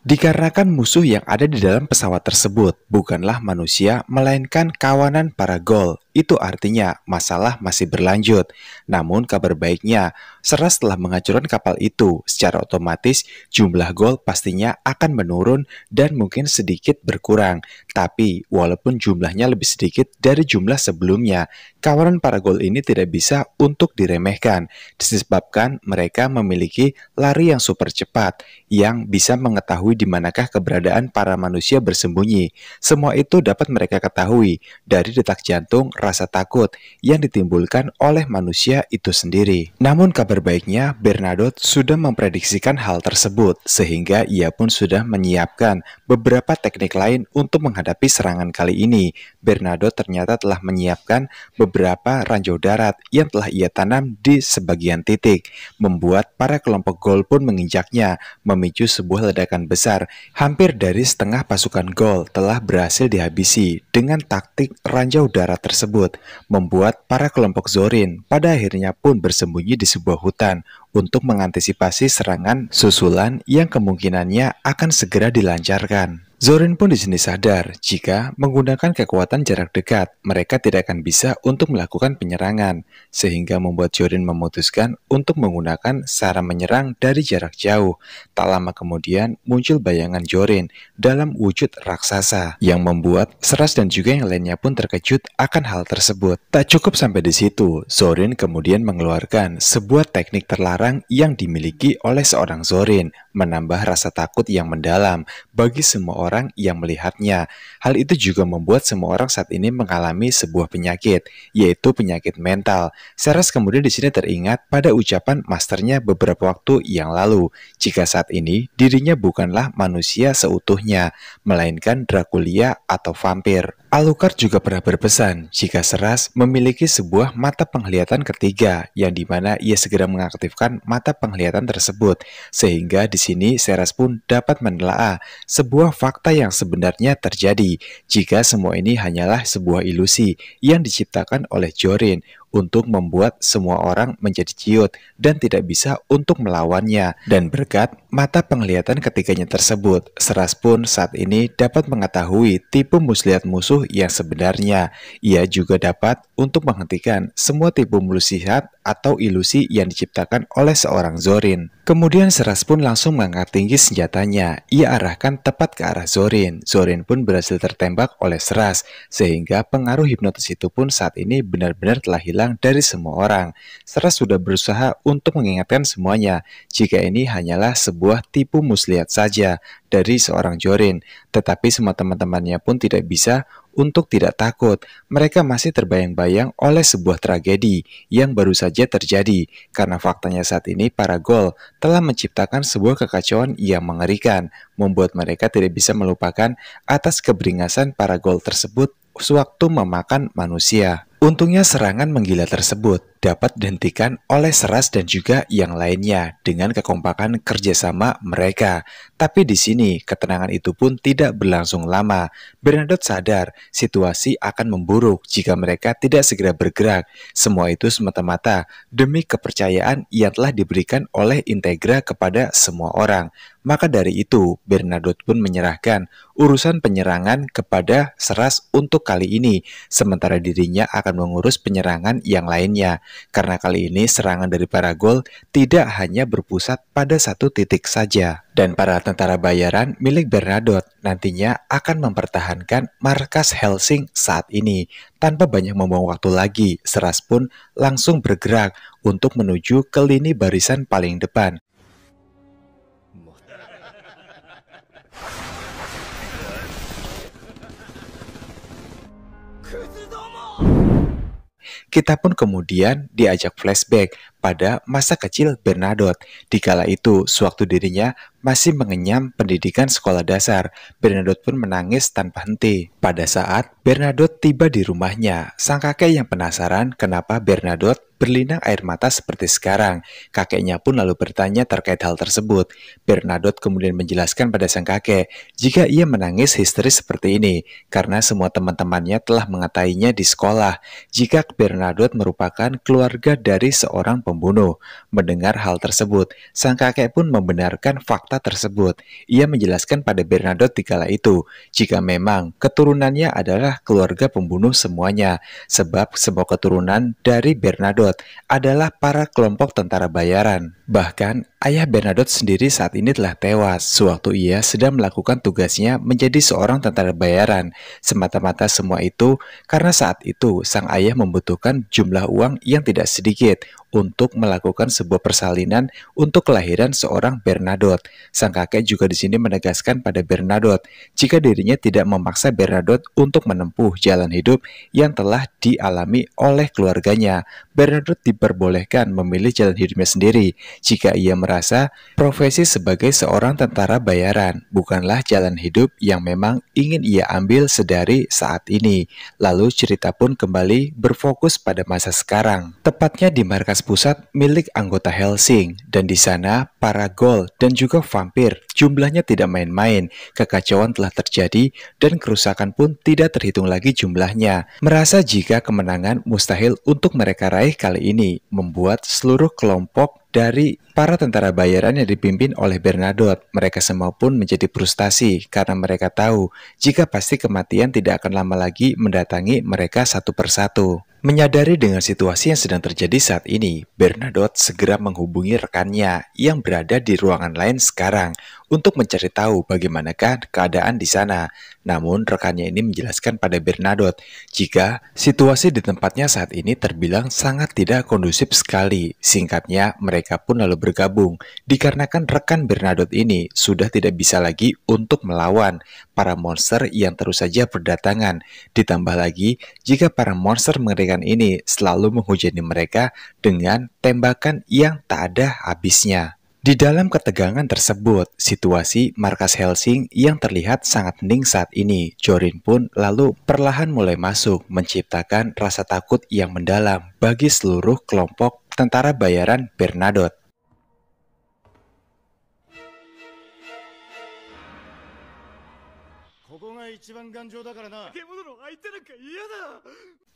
Dikarenakan musuh yang ada di dalam pesawat tersebut bukanlah manusia, melainkan kawanan para Ghoul. Itu artinya masalah masih berlanjut. Namun kabar baiknya, Seras telah menghancurkan kapal itu. Secara otomatis jumlah Ghoul pastinya akan menurun dan mungkin sedikit berkurang. Tapi walaupun jumlahnya lebih sedikit dari jumlah sebelumnya, kawanan para Ghoul ini tidak bisa untuk diremehkan. Disebabkan mereka memiliki lari yang super cepat, yang bisa mengetahui di manakah keberadaan para manusia bersembunyi. Semua itu dapat mereka ketahui dari detak jantung, rasa takut yang ditimbulkan oleh manusia itu sendiri. Namun kabar baiknya, Bernadotte sudah memprediksikan hal tersebut, sehingga ia pun sudah menyiapkan beberapa teknik lain untuk menghadapi serangan kali ini. Bernadotte ternyata telah menyiapkan beberapa ranjau darat yang telah ia tanam di sebagian titik, membuat para kelompok Ghoul pun menginjaknya, memicu sebuah ledakan besar. Hampir dari setengah pasukan Ghoul telah berhasil dihabisi dengan taktik ranjau darat tersebut, membuat para kelompok Zorin pada akhirnya pun bersembunyi di sebuah hutan untuk mengantisipasi serangan susulan yang kemungkinannya akan segera dilancarkan. Zorin pun di sini sadar jika menggunakan kekuatan jarak dekat, mereka tidak akan bisa untuk melakukan penyerangan, sehingga membuat Zorin memutuskan untuk menggunakan cara menyerang dari jarak jauh. Tak lama kemudian muncul bayangan Zorin dalam wujud raksasa, yang membuat Seras dan juga yang lainnya pun terkejut akan hal tersebut. Tak cukup sampai di situ, Zorin kemudian mengeluarkan sebuah teknik terlarang yang dimiliki oleh seorang Zorin, menambah rasa takut yang mendalam bagi semua orang yang melihatnya. Hal itu juga membuat semua orang saat ini mengalami sebuah penyakit, yaitu penyakit mental. Seras kemudian di sini teringat pada ucapan masternya beberapa waktu yang lalu, jika saat ini dirinya bukanlah manusia seutuhnya, melainkan Dracula atau vampir. Alucard juga pernah berpesan jika Seras memiliki sebuah mata penglihatan ketiga, yang dimana ia segera mengaktifkan mata penglihatan tersebut, sehingga di sini Seras pun dapat menelaah sebuah fakta yang sebenarnya terjadi jika semua ini hanyalah sebuah ilusi yang diciptakan oleh Jorin untuk membuat semua orang menjadi ciut dan tidak bisa untuk melawannya. Dan berkat mata penglihatan ketiganya tersebut, Seras pun saat ini dapat mengetahui tipe muslihat musuh yang sebenarnya. Ia juga dapat untuk menghentikan semua tipe muslihat atau ilusi yang diciptakan oleh seorang Zorin. Kemudian Seras pun langsung mengangkat tinggi senjatanya. Ia arahkan tepat ke arah Zorin. Zorin pun berhasil tertembak oleh Seras, sehingga pengaruh hipnotis itu pun saat ini benar-benar telah hilang dari semua orang. Seras sudah berusaha untuk mengingatkan semuanya jika ini hanyalah sebuah tipu muslihat saja dari seorang Jorin, tetapi semua teman-temannya pun tidak bisa untuk tidak takut. Mereka masih terbayang-bayang oleh sebuah tragedi yang baru saja terjadi, karena faktanya saat ini para Ghoul telah menciptakan sebuah kekacauan yang mengerikan, membuat mereka tidak bisa melupakan atas keberingasan para Ghoul tersebut sewaktu memakan manusia. Untungnya serangan menggila tersebut dapat dihentikan oleh Seras dan juga yang lainnya dengan kekompakan kerjasama mereka. Tapi di sini ketenangan itu pun tidak berlangsung lama. Bernadotte sadar situasi akan memburuk jika mereka tidak segera bergerak. Semua itu semata-mata demi kepercayaan yang telah diberikan oleh Integra kepada semua orang. Maka dari itu, Bernadotte pun menyerahkan urusan penyerangan kepada Seras untuk kali ini, sementara dirinya akan mengurus penyerangan yang lainnya. Karena kali ini serangan dari para Ghoul tidak hanya berpusat pada satu titik saja. Dan para tentara bayaran milik Bernadotte nantinya akan mempertahankan markas Hellsing saat ini. Tanpa banyak membuang waktu lagi, Seras pun langsung bergerak untuk menuju ke lini barisan paling depan. Kita pun kemudian diajak flashback pada masa kecil Bernadotte. Dikala itu, sewaktu dirinya masih mengenyam pendidikan sekolah dasar, Bernadotte pun menangis tanpa henti. Pada saat Bernadotte tiba di rumahnya, sang kakek yang penasaran kenapa Bernadotte berlinang air mata seperti sekarang. Kakeknya pun lalu bertanya terkait hal tersebut. Bernadotte kemudian menjelaskan pada sang kakek jika ia menangis histeris seperti ini karena semua teman-temannya telah mengatakannya di sekolah jika Bernadotte merupakan keluarga dari seorang pembunuh. Mendengar hal tersebut, sang kakek pun membenarkan fakta tersebut. Ia menjelaskan pada Bernadotte dikala itu jika memang keturunannya adalah keluarga pembunuh semuanya, sebab semua keturunan dari Bernadotte adalah para kelompok tentara bayaran. Bahkan ayah Bernadotte sendiri saat ini telah tewas sewaktu ia sedang melakukan tugasnya menjadi seorang tentara bayaran. Semata-mata semua itu karena saat itu sang ayah membutuhkan jumlah uang yang tidak sedikit untuk melakukan sebuah persalinan untuk kelahiran seorang Bernadotte. Sang kakek juga di sini menegaskan pada Bernadotte jika dirinya tidak memaksa Bernadotte untuk menempuh jalan hidup yang telah dialami oleh keluarganya. Bernadotte diperbolehkan memilih jalan hidupnya sendiri jika ia merasa profesi sebagai seorang tentara bayaran bukanlah jalan hidup yang memang ingin ia ambil sedari saat ini. Lalu cerita pun kembali berfokus pada masa sekarang, tepatnya di markas pusat milik anggota Hellsing, dan di sana para Ghoul dan juga vampir jumlahnya tidak main-main. Kekacauan telah terjadi dan kerusakan pun tidak terhitung lagi jumlahnya. Merasa jika kemenangan mustahil untuk mereka raih kali ini, membuat seluruh kelompok dari para tentara bayaran yang dipimpin oleh Bernadotte, mereka semua pun menjadi frustasi karena mereka tahu jika pasti kematian tidak akan lama lagi mendatangi mereka satu persatu. Menyadari dengan situasi yang sedang terjadi saat ini, Bernadotte segera menghubungi rekannya yang berada di ruangan lain sekarang untuk mencari tahu bagaimanakah keadaan di sana. Namun rekannya ini menjelaskan pada Bernadotte jika situasi di tempatnya saat ini terbilang sangat tidak kondusif sekali. Singkatnya, mereka pun lalu bergabung dikarenakan rekan Bernadotte ini sudah tidak bisa lagi untuk melawan para monster yang terus saja berdatangan. Ditambah lagi jika para monster mengerikan ini selalu menghujani mereka dengan tembakan yang tak ada habisnya. Di dalam ketegangan tersebut, situasi markas Hellsing yang terlihat sangat hening saat ini. Jorin pun lalu perlahan mulai masuk, menciptakan rasa takut yang mendalam bagi seluruh kelompok tentara bayaran Bernadotte.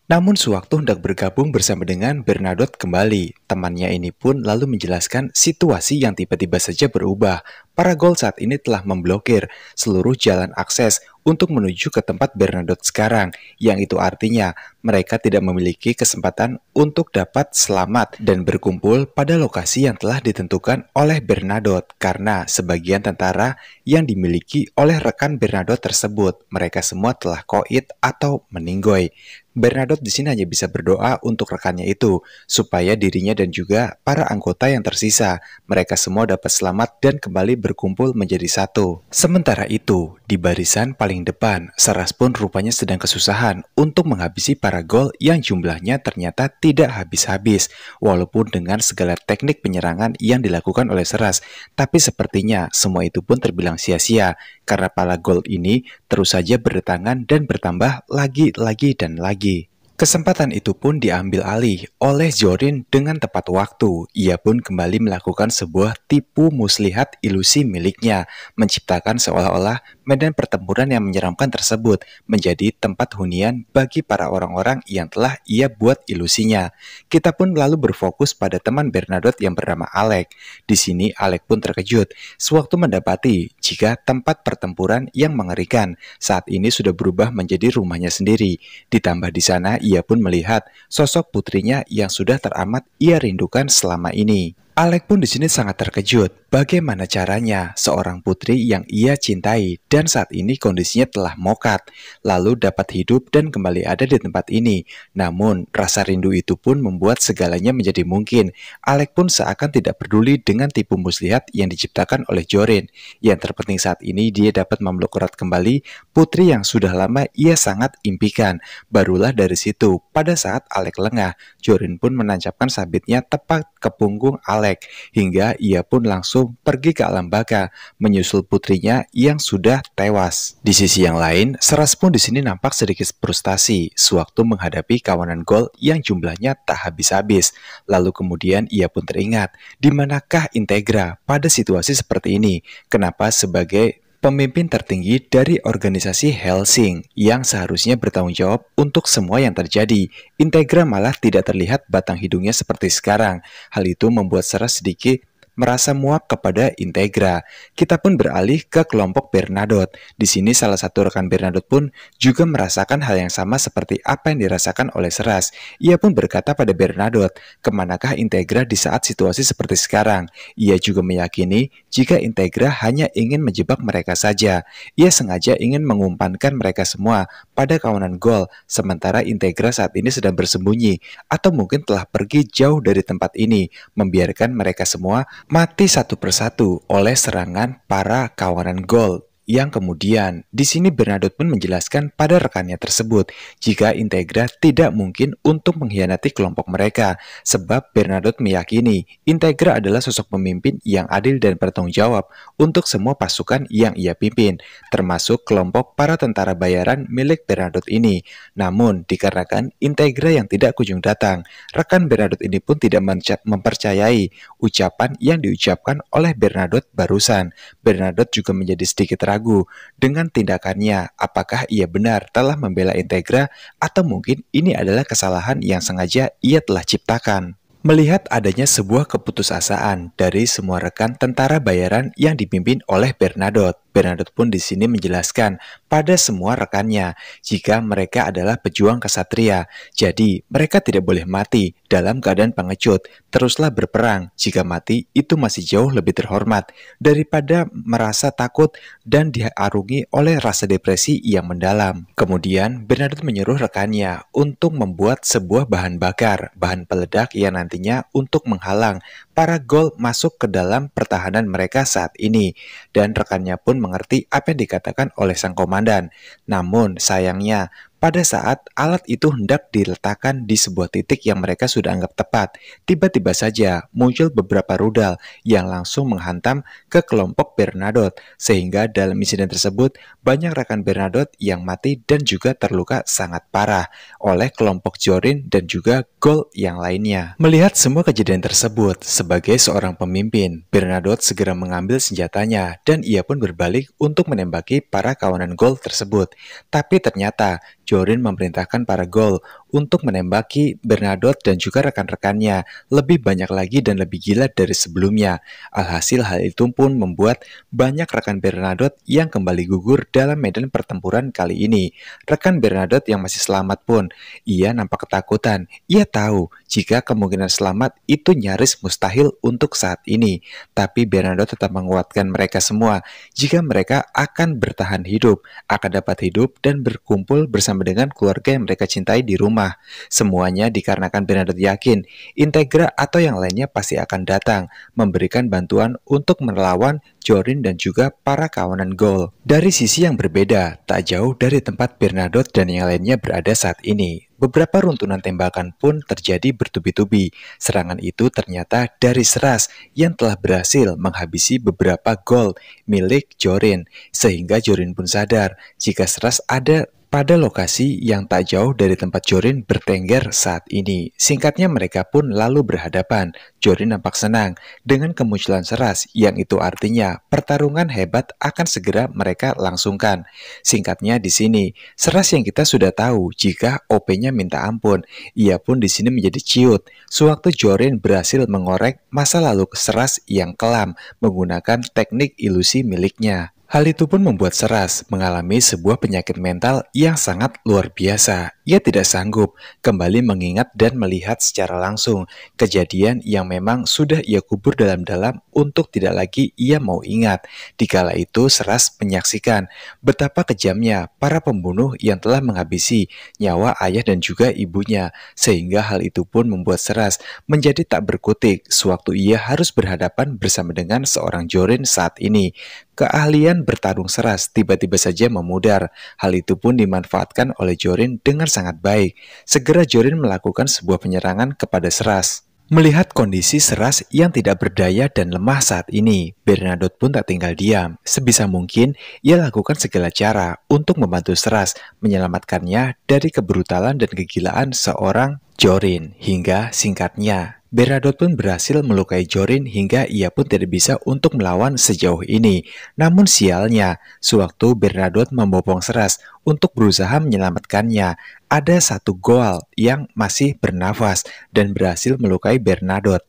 Namun sewaktu hendak bergabung bersama dengan Bernadotte kembali, temannya ini pun lalu menjelaskan situasi yang tiba-tiba saja berubah. Para Ghoul saat ini telah memblokir seluruh jalan akses untuk menuju ke tempat Bernadotte sekarang, yang itu artinya mereka tidak memiliki kesempatan untuk dapat selamat dan berkumpul pada lokasi yang telah ditentukan oleh Bernadotte, karena sebagian tentara yang dimiliki oleh rekan Bernadotte tersebut, mereka semua telah koit atau meninggoy. Bernadotte di sini hanya bisa berdoa untuk rekannya itu, supaya dirinya dan juga para anggota yang tersisa, mereka semua dapat selamat dan kembali berkumpul menjadi satu. Sementara itu, di barisan paling depan, Seras pun rupanya sedang kesusahan untuk menghabisi para Ghoul yang jumlahnya ternyata tidak habis-habis, walaupun dengan segala teknik penyerangan yang dilakukan oleh Seras, tapi sepertinya semua itu pun terbilang sia-sia, karena para Ghoul ini terus saja berdatangan dan bertambah lagi dan lagi. Kesempatan itu pun diambil alih oleh Jorin dengan tepat waktu. Ia pun kembali melakukan sebuah tipu muslihat ilusi miliknya, menciptakan seolah-olah medan pertempuran yang menyeramkan tersebut menjadi tempat hunian bagi para orang-orang yang telah ia buat ilusinya. Kita pun lalu berfokus pada teman Bernadotte yang bernama Alec. Di sini Alec pun terkejut sewaktu mendapati jika tempat pertempuran yang mengerikan saat ini sudah berubah menjadi rumahnya sendiri. Ditambah di sana ia pun melihat sosok putrinya yang sudah teramat ia rindukan selama ini. Alec pun di sini sangat terkejut. Bagaimana caranya seorang putri yang ia cintai dan saat ini kondisinya telah mokat, lalu dapat hidup dan kembali ada di tempat ini. Namun rasa rindu itu pun membuat segalanya menjadi mungkin. Alec pun seakan tidak peduli dengan tipu muslihat yang diciptakan oleh Jorin. Yang terpenting saat ini dia dapat memeluk erat kembali putri yang sudah lama ia sangat impikan. Barulah dari situ, pada saat Alec lengah, Jorin pun menancapkan sabitnya tepat ke punggung Alec, hingga ia pun langsung pergi ke alam baka, menyusul putrinya yang sudah tewas. Di sisi yang lain, Seras pun di sini nampak sedikit frustasi sewaktu menghadapi kawanan Ghoul yang jumlahnya tak habis-habis. Lalu kemudian ia pun teringat, di manakah Integra pada situasi seperti ini? Kenapa sebagai pemimpin tertinggi dari organisasi Hellsing yang seharusnya bertanggung jawab untuk semua yang terjadi, Integra malah tidak terlihat batang hidungnya seperti sekarang. Hal itu membuat Seras sedikit merasa muak kepada Integra. Kita pun beralih ke kelompok Bernadotte. Di sini salah satu rekan Bernadotte pun juga merasakan hal yang sama seperti apa yang dirasakan oleh Seras. Ia pun berkata pada Bernadotte, kemanakah Integra di saat situasi seperti sekarang? Ia juga meyakini jika Integra hanya ingin menjebak mereka saja. Ia sengaja ingin mengumpankan mereka semua pada kawanan Ghoul, sementara Integra saat ini sedang bersembunyi atau mungkin telah pergi jauh dari tempat ini, membiarkan mereka semua mati satu persatu oleh serangan para kawanan Ghoul. Yang kemudian, di sini Bernadotte pun menjelaskan pada rekannya tersebut jika Integra tidak mungkin untuk mengkhianati kelompok mereka, sebab Bernadotte meyakini Integra adalah sosok pemimpin yang adil dan bertanggung jawab untuk semua pasukan yang ia pimpin, termasuk kelompok para tentara bayaran milik Bernadotte ini. Namun, dikarenakan Integra yang tidak kunjung datang, rekan Bernadotte ini pun tidak mempercayai ucapan yang diucapkan oleh Bernadotte barusan. Bernadotte juga menjadi sedikit ragu dengan tindakannya, apakah ia benar telah membela Integra atau mungkin ini adalah kesalahan yang sengaja ia telah ciptakan. Melihat adanya sebuah keputusasaan dari semua rekan tentara bayaran yang dipimpin oleh Bernadotte, Bernadotte pun di sini menjelaskan pada semua rekannya jika mereka adalah pejuang kesatria, jadi mereka tidak boleh mati dalam keadaan pengecut. Teruslah berperang, jika mati itu masih jauh lebih terhormat daripada merasa takut dan diarungi oleh rasa depresi yang mendalam. Kemudian Bernadotte menyuruh rekannya untuk membuat sebuah bahan bakar, bahan peledak yang nantinya untuk menghalang para Ghoul masuk ke dalam pertahanan mereka saat ini, dan rekannya pun mengerti apa yang dikatakan oleh sang komandan. Namun sayangnya Pada saat alat itu hendak diletakkan di sebuah titik yang mereka sudah anggap tepat, tiba-tiba saja muncul beberapa rudal yang langsung menghantam ke kelompok Bernadotte, sehingga dalam insiden tersebut banyak rekan Bernadotte yang mati dan juga terluka sangat parah oleh kelompok Jorin dan juga Gold yang lainnya. Melihat semua kejadian tersebut, sebagai seorang pemimpin, Bernadotte segera mengambil senjatanya dan ia pun berbalik untuk menembaki para kawanan Gold tersebut. Tapi ternyata Jorin memerintahkan para Gold untuk menembaki Bernadotte dan juga rekan-rekannya lebih banyak lagi dan lebih gila dari sebelumnya. Alhasil hal itu pun membuat banyak rekan Bernadotte yang kembali gugur dalam medan pertempuran kali ini. Rekan Bernadotte yang masih selamat pun, ia nampak ketakutan. Ia tahu jika kemungkinan selamat itu nyaris mustahil untuk saat ini. Tapi Bernadotte tetap menguatkan mereka semua jika mereka akan bertahan hidup, akan dapat hidup dan berkumpul bersama dengan keluarga yang mereka cintai di rumah. Semuanya dikarenakan Bernadotte yakin Integra atau yang lainnya pasti akan datang memberikan bantuan untuk melawan Jorin dan juga para kawanan Gold. Dari sisi yang berbeda, tak jauh dari tempat Bernadotte dan yang lainnya berada saat ini, beberapa runtunan tembakan pun terjadi bertubi-tubi. Serangan itu ternyata dari Seras yang telah berhasil menghabisi beberapa Gold milik Jorin, sehingga Jorin pun sadar jika Seras ada pada lokasi yang tak jauh dari tempat Jorin bertengger saat ini. Singkatnya mereka pun lalu berhadapan. Jorin nampak senang dengan kemunculan Seras, yang itu artinya pertarungan hebat akan segera mereka langsungkan. Singkatnya di sini, Seras yang kita sudah tahu jika OP-nya minta ampun, ia pun di sini menjadi ciut sewaktu Jorin berhasil mengorek masa lalu Seras yang kelam menggunakan teknik ilusi miliknya. Hal itu pun membuat Seras mengalami sebuah penyakit mental yang sangat luar biasa. Ia tidak sanggup kembali mengingat dan melihat secara langsung kejadian yang memang sudah ia kubur dalam-dalam untuk tidak lagi ia mau ingat. Dikala itu Seras menyaksikan betapa kejamnya para pembunuh yang telah menghabisi nyawa ayah dan juga ibunya, sehingga hal itu pun membuat Seras menjadi tak berkutik sewaktu ia harus berhadapan bersama dengan seorang Jorin saat ini. Keahlian bertarung Seras tiba-tiba saja memudar. Hal itu pun dimanfaatkan oleh Jorin dengan sangat baik. Segera Jorin melakukan sebuah penyerangan kepada Seras. Melihat kondisi Seras yang tidak berdaya dan lemah saat ini, Bernadotte pun tak tinggal diam. Sebisa mungkin, ia lakukan segala cara untuk membantu Seras menyelamatkannya dari kebrutalan dan kegilaan seorang Jorin. Hingga singkatnya, Bernadotte pun berhasil melukai Jorin hingga ia pun tidak bisa untuk melawan sejauh ini. Namun sialnya, sewaktu Bernadotte membopong Seras untuk berusaha menyelamatkannya, ada satu Goal yang masih bernafas dan berhasil melukai Bernadotte.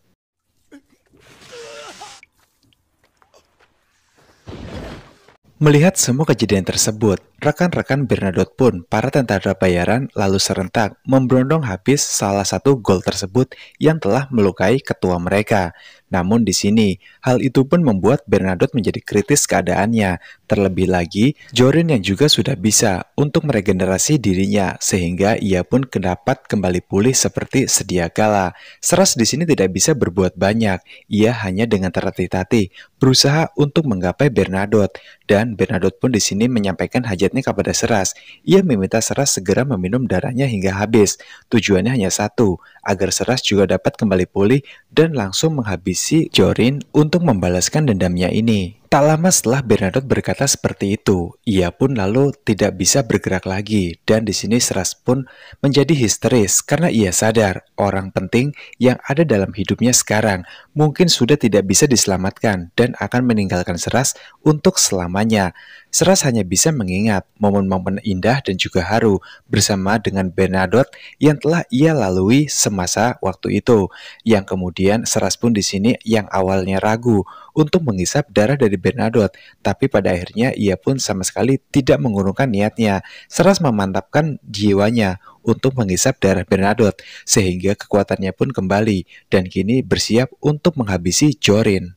Melihat semua kejadian tersebut, rekan-rekan Bernadotte pun, para tentara bayaran, lalu serentak memberondong habis salah satu Goal tersebut yang telah melukai ketua mereka. Namun di sini, hal itu pun membuat Bernadotte menjadi kritis keadaannya. Terlebih lagi, Jorin yang juga sudah bisa untuk meregenerasi dirinya, sehingga ia pun dapat kembali pulih seperti sedia kala. Seras di sini tidak bisa berbuat banyak. Ia hanya dengan tertatih-tatih berusaha untuk menggapai Bernadotte, dan Bernadotte pun di sini menyampaikan hajatnya kepada Seras. Ia meminta Seras segera meminum darahnya hingga habis. Tujuannya hanya satu, agar Seras juga dapat kembali pulih dan langsung menghabisi Jorin untuk membalaskan dendamnya ini. Tak lama setelah Bernadotte berkata seperti itu, ia pun lalu tidak bisa bergerak lagi, dan di sini Seras pun menjadi histeris karena ia sadar orang penting yang ada dalam hidupnya sekarang mungkin sudah tidak bisa diselamatkan dan akan meninggalkan Seras untuk selamanya. Seras hanya bisa mengingat momen-momen indah dan juga haru bersama dengan Bernadotte yang telah ia lalui semasa waktu itu. Yang kemudian Seras pun di sini yang awalnya ragu untuk menghisap darah dari Bernadotte, tapi pada akhirnya ia pun sama sekali tidak mengurungkan niatnya. Seras memantapkan jiwanya untuk menghisap darah Bernadotte, sehingga kekuatannya pun kembali dan kini bersiap untuk menghabisi Jorin.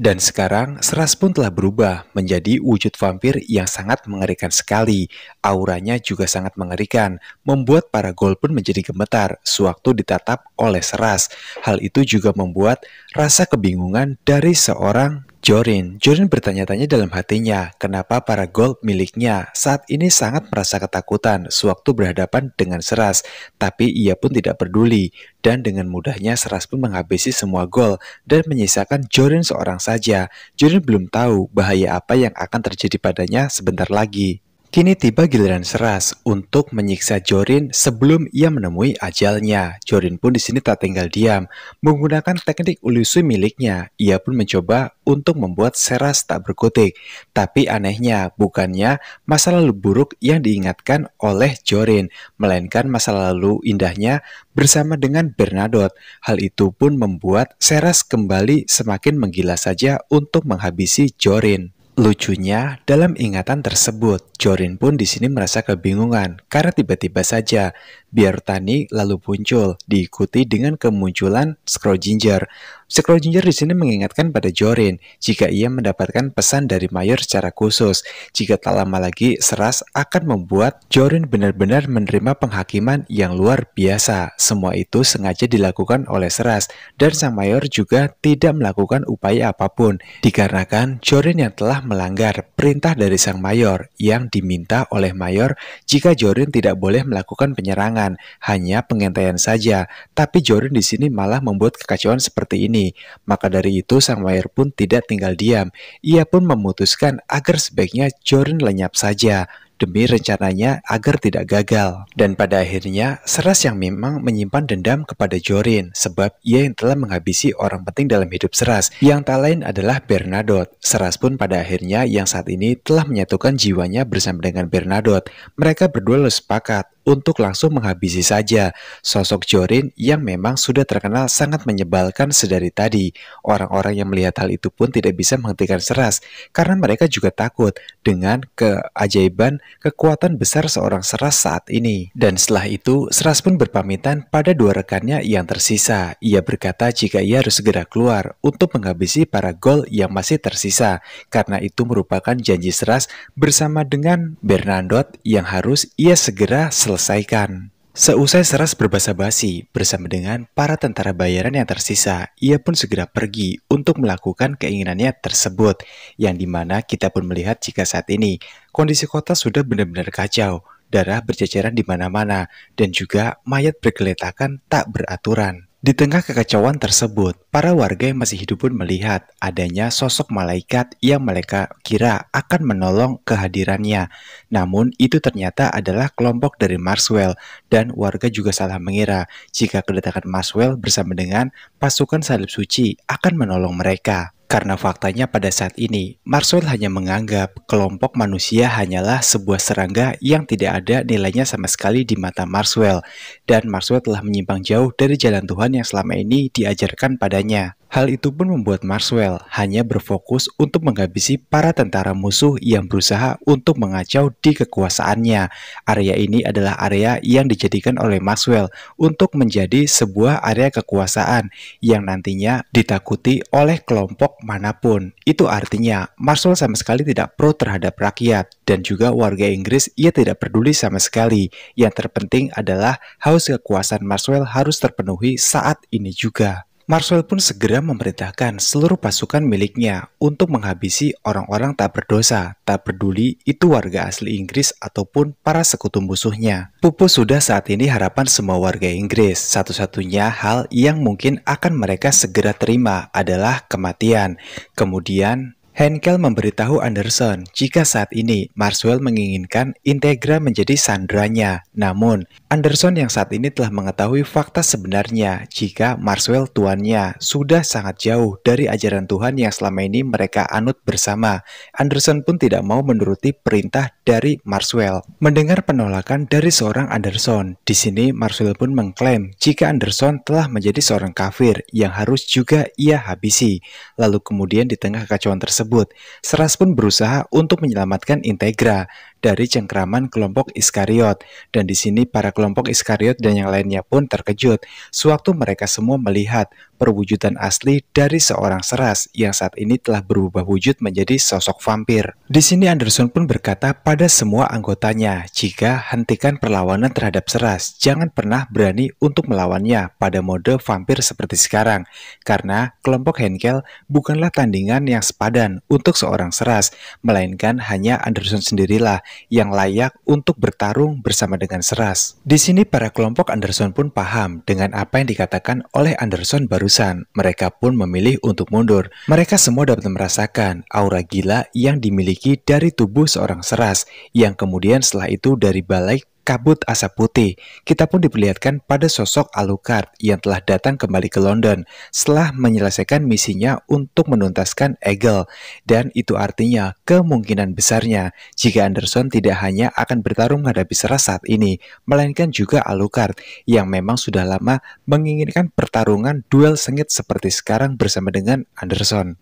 Dan sekarang Seras pun telah berubah menjadi wujud vampir yang sangat mengerikan sekali. Auranya juga sangat mengerikan, membuat para Goal pun menjadi gemetar sewaktu ditatap oleh Seras. Hal itu juga membuat rasa kebingungan dari seorang Jorin bertanya-tanya dalam hatinya kenapa para gold miliknya saat ini sangat merasa ketakutan sewaktu berhadapan dengan Seras, tapi ia pun tidak peduli dan dengan mudahnya Seras pun menghabisi semua gol dan menyisakan Jorin seorang saja. Jorin belum tahu bahaya apa yang akan terjadi padanya sebentar lagi. Kini tiba giliran Seras untuk menyiksa Jorin sebelum ia menemui ajalnya. Jorin pun di sini tak tinggal diam. Menggunakan teknik Ulyusui miliknya, ia pun mencoba untuk membuat Seras tak berkutik. Tapi anehnya, bukannya masa lalu buruk yang diingatkan oleh Jorin, melainkan masa lalu indahnya bersama dengan Bernadotte. Hal itu pun membuat Seras kembali semakin menggila saja untuk menghabisi Jorin. Lucunya, dalam ingatan tersebut, Jorin pun di sini merasa kebingungan karena tiba-tiba saja Byarutanni lalu muncul, diikuti dengan kemunculan Screwdriver. Screwdriver di sini mengingatkan pada Jorin jika ia mendapatkan pesan dari Mayor secara khusus. Jika tak lama lagi, Seras akan membuat Jorin benar-benar menerima penghakiman yang luar biasa. Semua itu sengaja dilakukan oleh Seras dan sang Mayor juga tidak melakukan upaya apapun dikarenakan Jorin yang telah melanggar perintah dari sang Mayor yang diminta oleh Mayor jika Jorin tidak boleh melakukan penyerangan, hanya pengintaian saja. Tapi Jorin di sini malah membuat kekacauan seperti ini. Maka dari itu sang Mayor pun tidak tinggal diam. Ia pun memutuskan agar sebaiknya Jorin lenyap saja demi rencananya agar tidak gagal. Dan pada akhirnya, Seras yang memang menyimpan dendam kepada Jorin sebab ia yang telah menghabisi orang penting dalam hidup Seras, yang tak lain adalah Bernadotte. Seras pun pada akhirnya yang saat ini telah menyatukan jiwanya bersama dengan Bernadotte. Mereka berdua sepakat untuk langsung menghabisi saja sosok Jorin yang memang sudah terkenal sangat menyebalkan sedari tadi. Orang-orang yang melihat hal itu pun tidak bisa menghentikan Seras karena mereka juga takut dengan keajaiban kekuatan besar seorang Seras saat ini. Dan setelah itu, Seras pun berpamitan pada dua rekannya yang tersisa. Ia berkata jika ia harus segera keluar untuk menghabisi para gol yang masih tersisa, karena itu merupakan janji Seras bersama dengan Bernadotte yang harus ia segera selesaikan. Seusai Seras berbasa-basi bersama dengan para tentara bayaran yang tersisa, ia pun segera pergi untuk melakukan keinginannya tersebut, yang dimana kita pun melihat jika saat ini kondisi kota sudah benar-benar kacau, darah berceceran di mana-mana, dan juga mayat bergeletakan tak beraturan. Di tengah kekacauan tersebut, para warga yang masih hidup pun melihat adanya sosok malaikat yang mereka kira akan menolong kehadirannya. Namun itu ternyata adalah kelompok dari Maxwell, dan warga juga salah mengira jika kedatangan Maxwell bersama dengan pasukan salib suci akan menolong mereka. Karena faktanya pada saat ini, Maxwell hanya menganggap kelompok manusia hanyalah sebuah serangga yang tidak ada nilainya sama sekali di mata Maxwell. Dan Maxwell telah menyimpang jauh dari jalan Tuhan yang selama ini diajarkan padanya. Hal itu pun membuat Maxwell hanya berfokus untuk menghabisi para tentara musuh yang berusaha untuk mengacau di kekuasaannya. Area ini adalah area yang dijadikan oleh Maxwell untuk menjadi sebuah area kekuasaan yang nantinya ditakuti oleh kelompok manapun. Itu artinya Maxwell sama sekali tidak pro terhadap rakyat dan juga warga Inggris ia tidak peduli sama sekali. Yang terpenting adalah haus kekuasaan Maxwell harus terpenuhi saat ini juga. Maxwell pun segera memerintahkan seluruh pasukan miliknya untuk menghabisi orang-orang tak berdosa, tak peduli itu warga asli Inggris ataupun para sekutu musuhnya. Pupus sudah saat ini harapan semua warga Inggris. Satu-satunya hal yang mungkin akan mereka segera terima adalah kematian. Kemudian Henkel memberitahu Anderson jika saat ini Maxwell menginginkan Integra menjadi sandranya. Namun, Anderson yang saat ini telah mengetahui fakta sebenarnya jika Maxwell tuannya sudah sangat jauh dari ajaran Tuhan yang selama ini mereka anut bersama. Anderson pun tidak mau menuruti perintah dari Maxwell. Mendengar penolakan dari seorang Anderson, di sini Maxwell pun mengklaim jika Anderson telah menjadi seorang kafir yang harus juga ia habisi. Lalu kemudian di tengah kekacauan tersebut, Seras pun berusaha untuk menyelamatkan Integra dari cengkraman kelompok Iskariot. Dan di sini para kelompok Iskariot dan yang lainnya pun terkejut sewaktu mereka semua melihat perwujudan asli dari seorang seras yang saat ini telah berubah wujud menjadi sosok vampir. Di sini Anderson pun berkata pada semua anggotanya, jika hentikan perlawanan terhadap seras, jangan pernah berani untuk melawannya pada mode vampir seperti sekarang, karena kelompok Henkel bukanlah tandingan yang sepadan untuk seorang seras, melainkan hanya Anderson sendirilah yang layak untuk bertarung bersama dengan seras. Di sini para kelompok Anderson pun paham dengan apa yang dikatakan oleh Anderson barusan. Mereka pun memilih untuk mundur. Mereka semua dapat merasakan aura gila yang dimiliki dari tubuh seorang seras, yang kemudian setelah itu dari balik kabut asap putih, kita pun diperlihatkan pada sosok Alucard yang telah datang kembali ke London setelah menyelesaikan misinya untuk menuntaskan Eagle. Dan itu artinya kemungkinan besarnya jika Anderson tidak hanya akan bertarung menghadapi seras saat ini, melainkan juga Alucard yang memang sudah lama menginginkan pertarungan duel sengit seperti sekarang bersama dengan Anderson.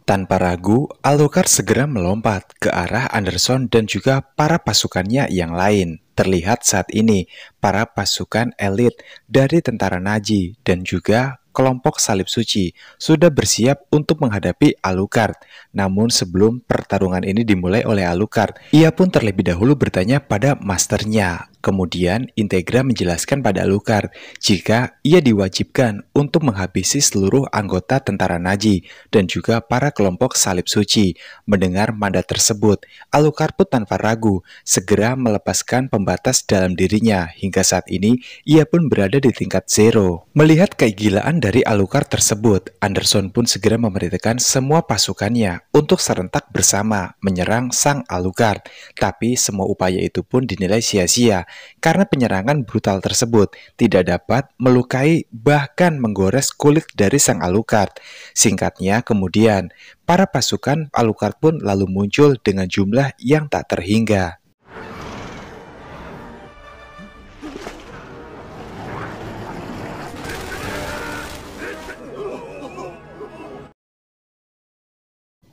Tanpa ragu, Alucard segera melompat ke arah Anderson dan juga para pasukannya yang lain. Terlihat saat ini, para pasukan elit dari tentara Nazi dan juga kelompok Salib Suci sudah bersiap untuk menghadapi Alucard. Namun sebelum pertarungan ini dimulai oleh Alucard, ia pun terlebih dahulu bertanya pada masternya. Kemudian Integra menjelaskan pada Alucard jika ia diwajibkan untuk menghabisi seluruh anggota tentara Nazi dan juga para kelompok Salib Suci. Mendengar mandat tersebut, Alucard pun tanpa ragu segera melepaskan pembatas dalam dirinya. Hingga saat ini ia pun berada di tingkat 0. Melihat kegilaan dari Alucard tersebut, Anderson pun segera memerintahkan semua pasukannya untuk serentak bersama menyerang sang Alucard. Tapi semua upaya itu pun dinilai sia-sia karena penyerangan brutal tersebut tidak dapat melukai bahkan menggores kulit dari sang Alucard. Singkatnya kemudian, para pasukan Alucard pun lalu muncul dengan jumlah yang tak terhingga.